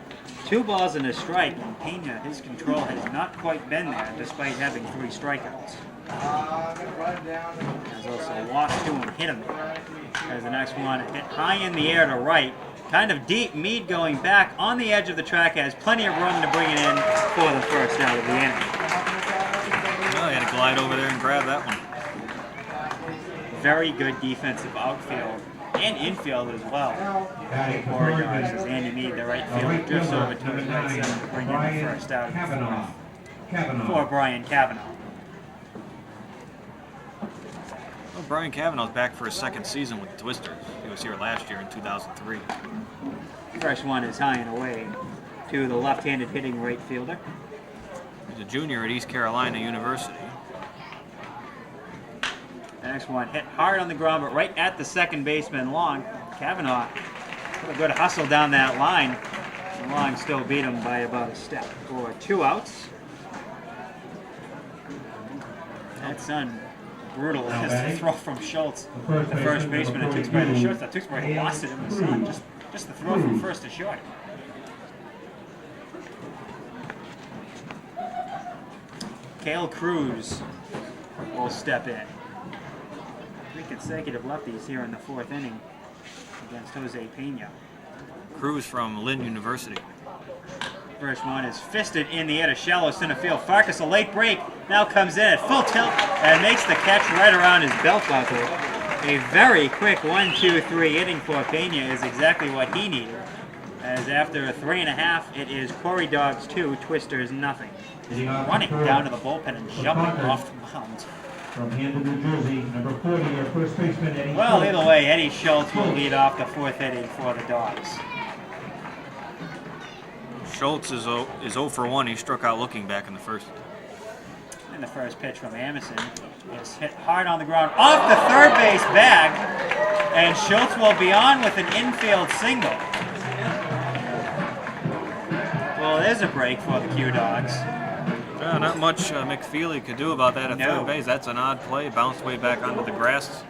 2 balls and a strike, and Pena, his control has not quite been there despite having 3 strikeouts. Has also lost 2 and hit him. As the next one hit high in the air to right. Kind of deep, Meade going back on the edge of the track, has plenty of room to bring it in for the first out of the inning. Well, he had to glide over there and grab that one. Very good defensive outfield and infield as well. Batting for Quarry Torrington, Dogs as Andy Mead, the right right fielder, drifts fielder, over to his number right 9, center to bring in the Brian first out of the Kavanaugh. fourth for Brian Kavanaugh. Well, Brian Kavanaugh's back for his second season with the Twisters. He was here last year in 2003. First one is high and away to the left-handed hitting right fielder. He's a junior at East Carolina University. The next one hit hard on the ground, but right at the second baseman Long. Kavanaugh put a good hustle down that line. And Long still beat him by about a step for 2 outs. That's brutal. Just the throw from Schultz, the first baseman, and Tewksbury the shortstop. Tewksbury lost it in the sun. Just the throw from first to short. Cale Cruz will step in. 3 consecutive lefties here in the 4th inning against Jose Pena. Cruz from Lynn University. First one is fisted in the air to shallow center field. Farkas, a late break, now comes in at full tilt and makes the catch right around his belt buckle. A very quick 1-2-3 inning for Pena is exactly what he needed. As after 3.5, it is Quarry Dogs 2, Twisters nothing. He's running down to the bullpen and jumping off the mound. From Hampton, New Jersey, number 40, our first baseman, Eddie Well, Schultz. either way, Eddie Schultz will lead off the 4th inning for the Dogs. Schultz is 0 for 1. He struck out looking back in the first. And the first pitch from Anderson is hit hard on the ground off the third base bag, and Schultz will be on with an infield single. Well, there's a break for the Q Dogs. Not much McFeely could do about that at No. third base. That's an odd play. Bounced way back onto the grass,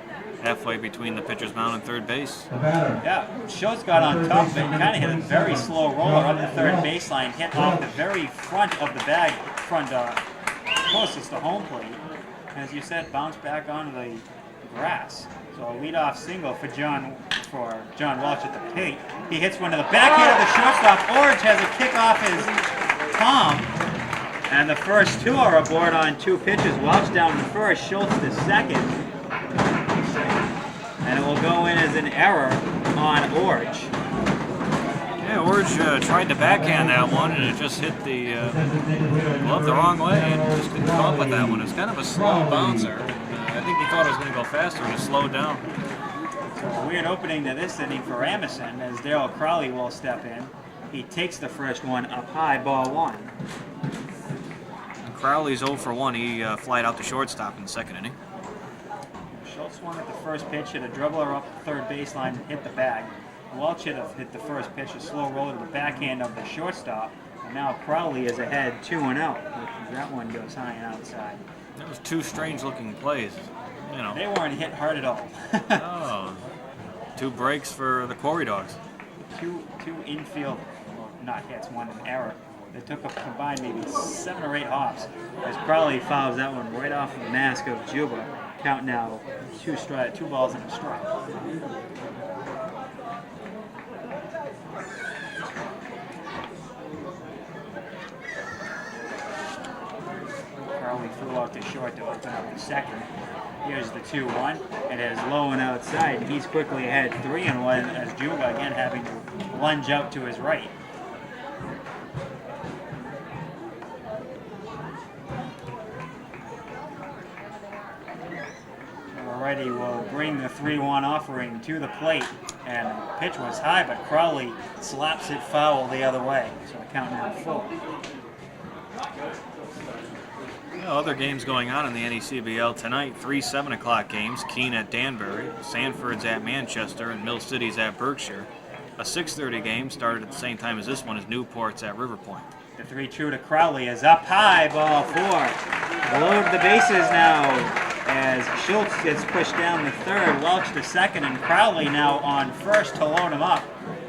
halfway between the pitcher's mound and third base. The batter. Yeah, Schultz got on top of it, kind of hit a very slow roller up the third baseline, hit off the very front of the bag, closest to home plate. As you said, bounced back onto the grass. So a leadoff single for John Welch at the plate. He hits one to the backhand of the shortstop. Orange has a kick off his palm. And the first 2 are aboard on 2 pitches. Welch down to first, Schultz to second. And it will go in as an error on Orange. Yeah, Orange tried to backhand that one, and it just hit the glove the wrong way, and just couldn't come up with that one. It's kind of a slow bouncer. I think he thought it was going to go faster, and it slowed down. So a weird opening to this inning for Emerson as Darryl Crowley will step in. He takes the first one up high, ball 1. Crowley's 0 for 1. He flied out to shortstop in the second inning. Schultz swung at the first pitch, hit a dribbler up the third baseline and hit the bag. Welch hit the first pitch, a slow roller to the backhand of the shortstop. And now Crowley is ahead 2-0. That one goes high and outside. That was 2 strange-looking plays. You know. They weren't hit hard at all. Oh, 2 breaks for the Quarry Dogs. two infield, well, not hits, one an error. They took a combined maybe 7 or 8 hops as Crowley fouls that one right off the mask of Juba. Count now 2 balls and a strike. Crowley flew out to short to open up the second. Here's the 2-1. It is low and outside. He's quickly ahead 3-1 as Juba again having to lunge out to his right. Alrighty, will bring the 3-1 offering to the plate. And the pitch was high, but Crowley slaps it foul the other way. So the count now full. Other games going on in the NECBL tonight. 3 7 o'clock games. Keene at Danbury, Sanford's at Manchester, and Mill City's at Berkshire. A 6:30 game started at the same time as this one is Newport's at River Point. The 3-2 to Crowley is up high, ball 4. Below the bases now as Schultz gets pushed down the third, Welch to second, and Crowley now on first to load him up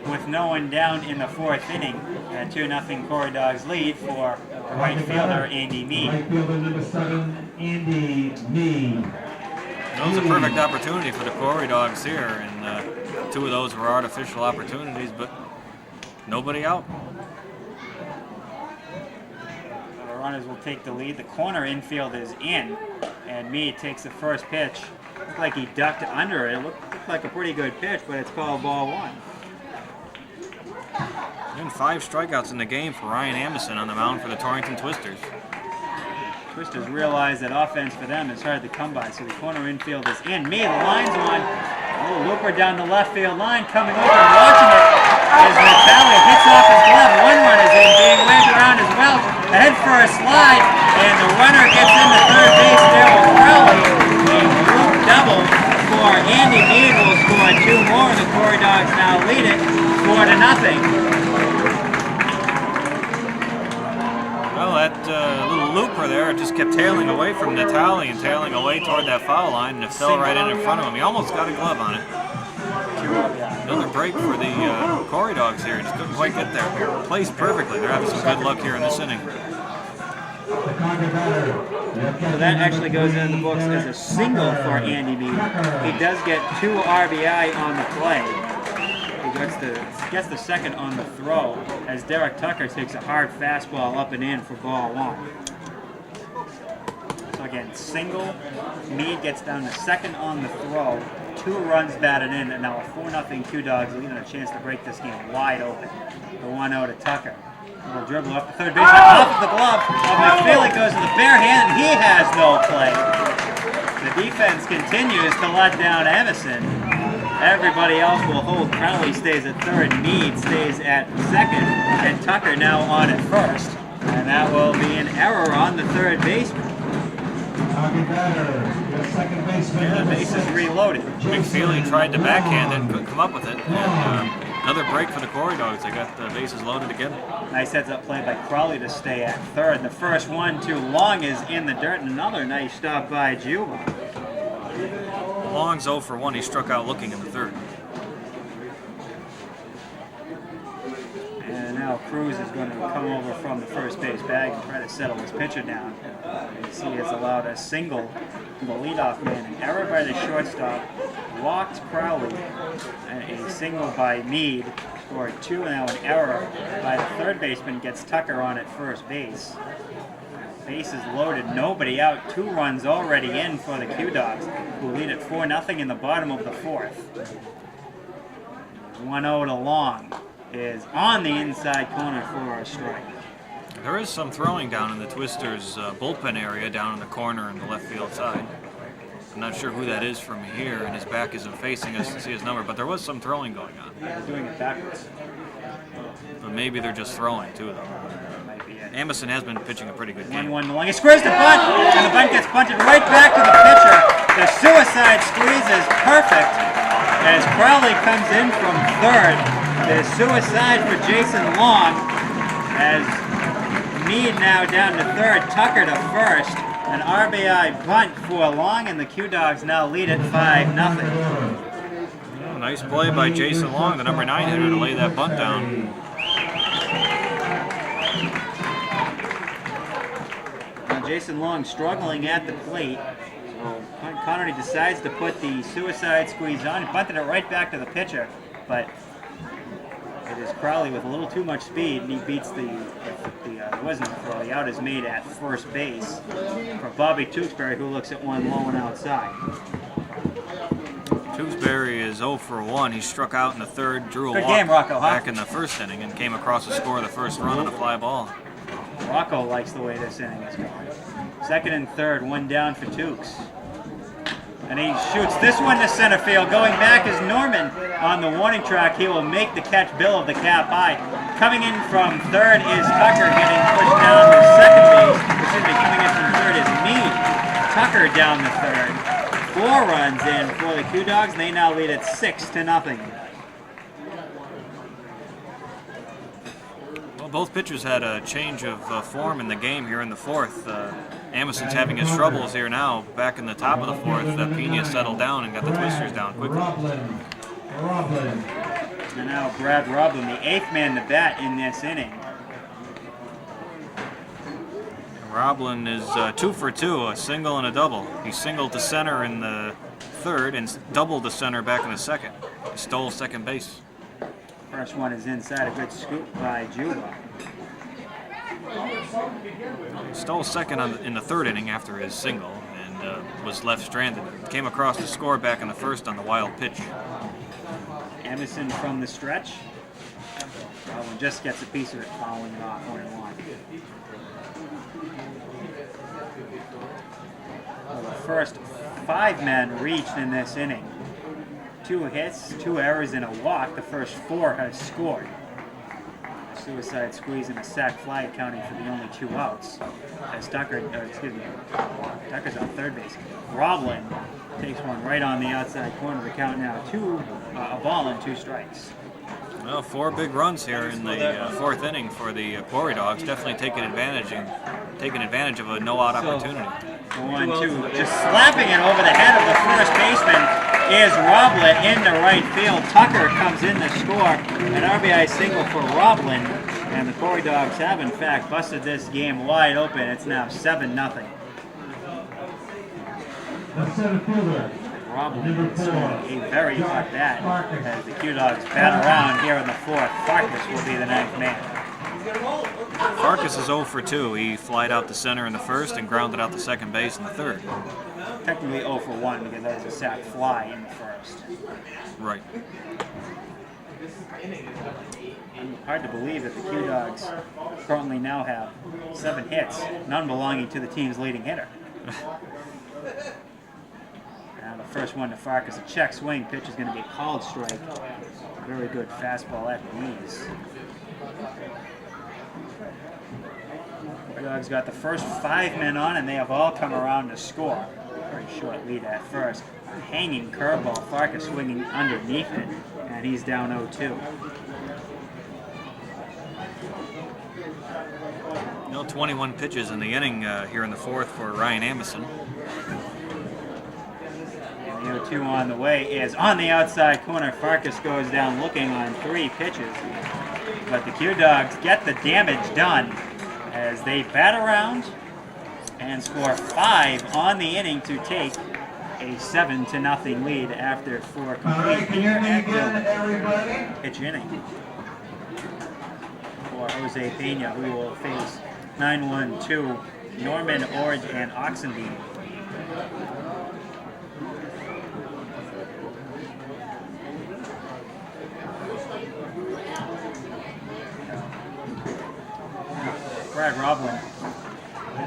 with no one down in the 4th inning. A 2-0 Quarry Dogs lead for the right fielder, Andy Mead. Right fielder number 7, Andy Mead. That was a perfect opportunity for the Quarry Dogs here, and 2 of those were artificial opportunities, but nobody out. The runners will take the lead. The corner infield is in, and Mead takes the first pitch Looked like he ducked under it. It looked like a pretty good pitch, but it's called ball one. And 5 strikeouts in the game for Ryan Amison on the mound for the Torrington Twisters. Twisters realize that offense for them is hard to come by, so the corner infield is in. The line's on. Oh, looper down the left field line, coming over and watching it as Natalia hits off his glove. One run is in, being waved around as well. Ahead for a slide, and the runner gets into third base there with Crowley. A group double for Andy Mead will score 2 more. The Quarry Dogs now lead it 4-0. Well, that little looper there just kept tailing away from Natali and tailing away toward that foul line, and it fell right in front of him. He almost got a glove on it. Another break for the Quarry Dogs here. Just couldn't quite get there. Placed perfectly. They're having some good luck here in this inning. So that actually goes into the books as a single for Andy Mead. He does get 2 RBI on the play. He gets the second on the throw as Derek Tucker takes a hard fastball up and in for ball 1. So again, single. Mead gets down to second on the throw. 2 runs batted in, and now a 4-0 Q Dogs leaving a chance to break this game wide open. The 1-0 to Tucker. Little dribble up the third baseman, off of the glove of McFeely, goes to the bare hand, and he has no play. The defense continues to let down Emerson. Everybody else will hold. Crowley stays at third, Mead stays at second, and Tucker now on at first. And that will be an error on the third baseman. Yeah, the base is reloaded. McFeely tried to backhand it and couldn't come up with it. And another break for the Quarry Dogs. They got the bases loaded again. Nice heads-up play by Crowley to stay at third. The first one too long is in the dirt, and another nice stop by Juba. Long's 0 for 1. He struck out looking in the third. And now Cruz is going to come over from the first base bag and try to settle his pitcher down. You see he has allowed a single to the leadoff man, an error by the shortstop, walked Crowley, and a single by Mead, scored 2, and now an error by the third baseman gets Tucker on at first base. Bases loaded, nobody out, 2 runs already in for the Q Dogs, who lead at 4-0 in the bottom of the 4th. 1-0 to Long is on the inside corner for a strike. There is some throwing down in the Twisters' bullpen area, down in the corner in the left field side. I'm not sure who that is from here, and his back isn't facing us to see his number, but there was some throwing going on. They're doing it backwards. But maybe they're just throwing, too, though. Might be it. Amison has been pitching a pretty good game. 1-1 to Long. He squares the bunt, and the bunt gets punted right back to the pitcher. The suicide squeeze is perfect as Crowley comes in from third. The suicide for Jason Long as Mead now down to third, Tucker to first. An RBI bunt for Long, and the Q Dogs now lead at 5-0. Oh, nice play by Jason Long, the number 9 hitter, to lay that bunt down. Now Jason Long struggling at the plate. So Connery decides to put the suicide squeeze on. He bunted it right back to the pitcher, but it is Crowley with a little too much speed, and he beats there was no throw. The out is made at first base for Bobby Tewksbury, who looks at one low and outside. Tewksbury is 0 for 1. He struck out in the third, drew a Good walk game, Rocco, huh? back in the first inning, and came across to score the first run on a fly ball. Rocco likes the way this inning is going. Second and third, one down for Tukes. And he shoots this one to center field. Going back is Norman on the warning track. He will make the catch, bill of the cap high. Coming in from third is Tucker, getting pushed down to second base. Excuse me, coming in from third is Mead. Tucker down the third. 4 runs in for the Q Dogs, and they now lead at 6-0. Well, both pitchers had a change of form in the game here in the 4th. Amison's having his troubles here now. Back in the top of the 4th, Pena settled down and got the Twisters down quickly. And now Brad Roblin, the 8th man to bat in this inning. Roblin is 2 for 2, a single and a double. He singled to center in the 3rd and doubled to center back in the 2nd. He stole second base. First one is inside, a good scoop by Juba. He stole second in the 3rd inning after his single, and was left stranded. Came across the score back in the first on the wild pitch. Emerson from the stretch. Roblin just gets a piece of it, following it off 1-1. Well, the first 5 men reached in this inning. 2 hits, 2 errors, and a walk. The first 4 have scored. A suicide squeeze and a sac fly accounting for the only 2 outs. As Tucker's on third base. Roblin takes one right on the outside corner of the count now. A ball and 2 strikes. Well, 4 big runs here in the 4th inning for the Quarry Dogs. Definitely taking advantage of a no-out opportunity. 1-2, just slapping it over the head of the first baseman is Roblin into right field. Tucker comes in to score an RBI single for Roblin, and the Quarry Dogs have in fact busted this game wide open. It's now 7-0. The center fielder, Roblin is a very hot bat as the Q Dogs bat around here in the 4th. Farkas will be the 9th man. Farkas is 0 for 2. He flied out to center in the first and grounded out to second base in the third. Technically 0 for 1 because that was a sac fly in the first. Right. Hard to believe that the Q Dogs currently now have 7 hits, none belonging to the team's leading hitter. Now the first one to Farkas, a check swing pitch is going to be a called strike. Very good fastball at the knees. The Dogs got the first 5 men on, and they have all come around to score. Very short lead at first. A hanging curveball, Farkas swinging underneath it, and he's down 0-2. No 21 pitches in the inning here in the 4th for Ryan Amison. And the 0-2 on the way is on the outside corner. Farkas goes down looking on 3 pitches. But the Q Dogs get the damage done as they bat around and score 5 on the inning to take a 7-0 lead after 4 complete pitch inning. For Jose Pena, who will face 9-1-2 Norman, Orge, and Oxenbeam. Brad Roblin,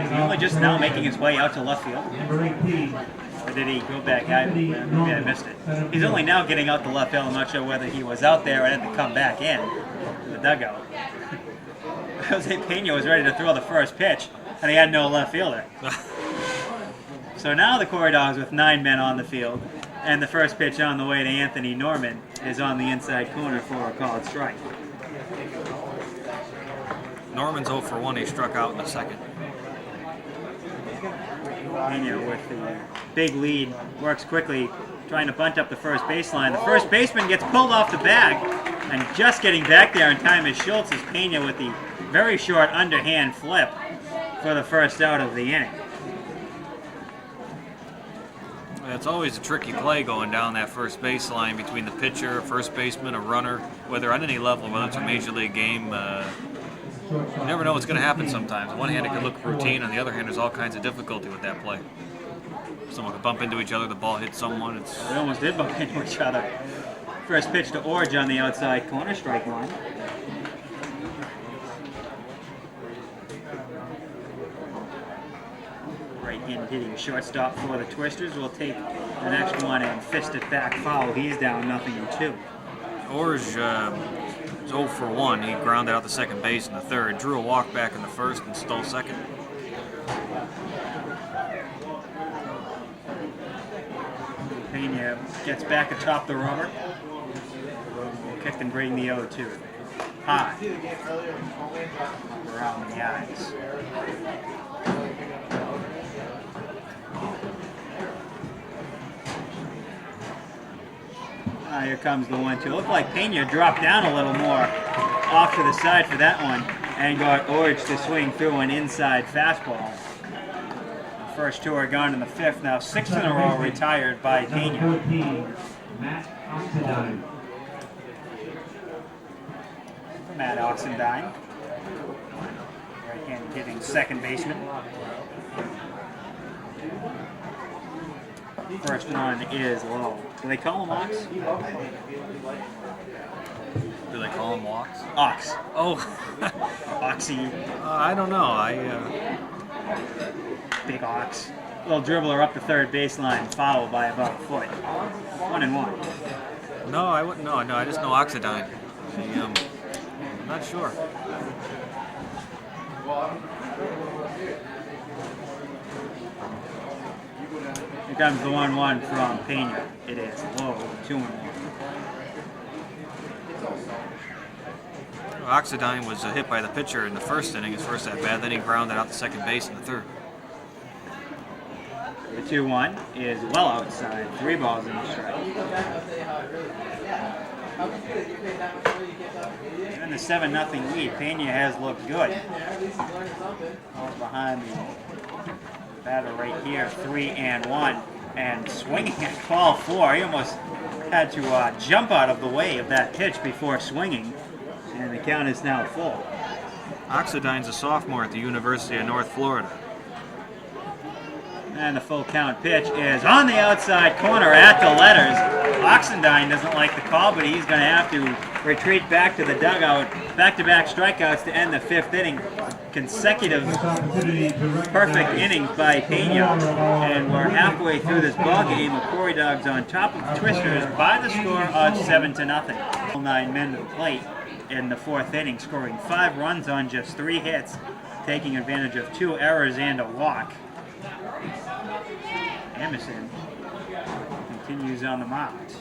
is he only just now making his way out to left field? number 18. Or did he go back? I missed it. He's only now getting out to left field. I'm not sure whether he was out there and had to come back in to the dugout. Jose Pena was ready to throw the first pitch, and he had no left fielder. So now the Quarry Dogs with 9 men on the field, and the first pitch on the way to Anthony Norman is on the inside corner for a called strike. Norman's 0 for 1. He struck out in the second. Pena with the big lead works quickly, trying to bunt up the first baseline. The first baseman gets pulled off the bag, and just getting back there in time is Schultz as Pena with the very short underhand flip for the first out of the inning. It's always a tricky play going down that first baseline between the pitcher, first baseman, a runner, whether on any level, whether it's a major league game. You never know what's going to happen sometimes. On one hand, it could look routine. On the other hand, there's all kinds of difficulty with that play. Someone could bump into each other, the ball hits someone. They almost did bump into each other. First pitch to Orge on the outside corner, strike one. Right-hand hitting shortstop for the Twisters will take the next one and fist it back foul. He's down 0-2. Orge is 0 for 1. He grounded out the second base in the third, drew a walk back in the first, and stole second. Pena gets back atop the rubber. Kicked and bring the 0-2. High. Around the eyes. Here comes the 1-2. Looked like Pena dropped down a little more off to the side for that one and got Orge to swing through an inside fastball. The first 2 are gone in the 5th. Now 6 in a row retired by Pena. 14, Matt Oxendine. For Matt Oxendine. Right-handed hitting second baseman. First one is low. Do they call them ox? Do they call them walks? Ox. Oh, Oxy. I don't know. Big ox. Little dribbler up the third baseline, foul by about a foot. 1-1. No, I wouldn't know. No, I just know Oxidine. I'm not sure. Here comes the 1-1 from Pena. It is low, 2-1. Oxidine was hit by the pitcher in the first inning, his first at bat. Then he grounded out the second base in the third. The 2-1 is well outside. 3 balls in the strike. And the 7-0 lead. Pena has looked good. All behind the batter right here. 3-1. And swinging at ball 4. He almost had to jump out of the way of that pitch before swinging. And the count is now full. Oxidine's a sophomore at the University of North Florida. And the full count pitch is on the outside corner at the letters. Oxendine doesn't like the call, but he's going to have to retreat back to the dugout. Back-to-back strikeouts to end the 5th inning. Consecutive perfect innings by Pena. And we're halfway through this ball game. The Quarry Dogs on top of the Twisters by the score of 7-0. 9 men to the plate in the 4th inning, scoring 5 runs on just 3 hits, taking advantage of 2 errors and a walk. Emerson continues on the mound.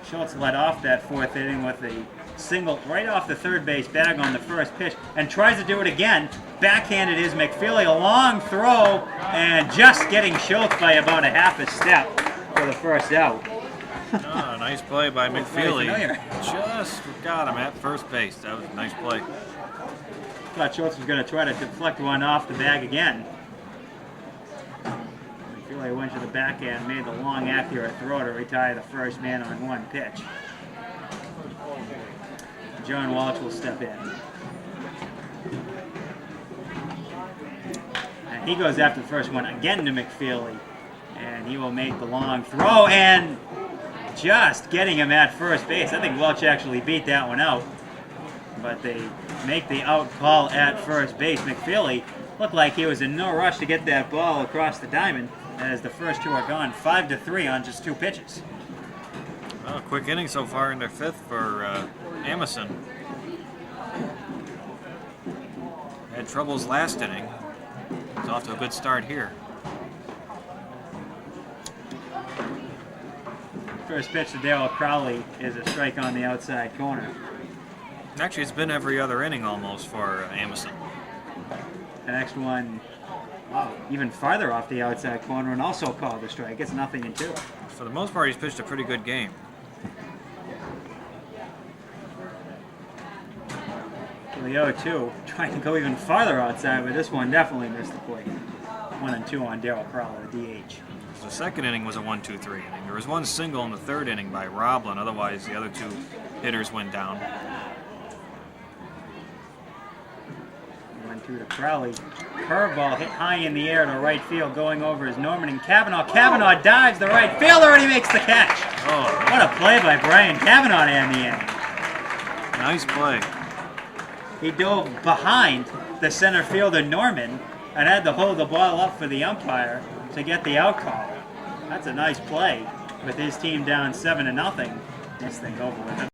Schultz led off that 4th inning with a single right off the third base bag on the first pitch and tries to do it again. Backhanded is McFeely, a long throw, and just getting Schultz by about a half a step for the first out. Oh, nice play by McFeely. Familiar. Just got him at first base. That was a nice play. Thought Schultz was going to try to deflect one off the bag again. McFeely went to the backhand, made the long, accurate throw to retire the first man on 1 pitch. John Walsh will step in. And he goes after the first one again to McFeely. And he will make the long throw and just getting him at first base. I think Welch actually beat that one out. But they make the out call at first base. McFeely looked like he was in no rush to get that ball across the diamond as the first 2 are gone. 5-3 on just 2 pitches. Well, quick inning so far in their 5th for Amison. Had troubles last inning. It's off to a good start here. First pitch to Darryl Crowley is a strike on the outside corner. Actually, it's been every other inning almost for Amison. The next one, even farther off the outside corner and also called a strike. It's 0-2. For the most part, he's pitched a pretty good game. The 0-2 trying to go even farther outside, but this one definitely missed the plate. 1-2 on Darryl Crowley, the DH. The second inning was a 1-2-3 inning. There was one single in the 3rd inning by Roblin. Otherwise, the other 2 hitters went down. 1-2 to Crowley. Curveball hit high in the air to right field, going over is Norman and Cavanaugh. Cavanaugh dives the right fielder and he makes the catch. Oh, What a play by Brian Cavanaugh to end the inning. nice play. He dove behind the center fielder Norman and had to hold the ball up for the umpire to get the out call. That's a nice play with his team down 7-0. This thing over with.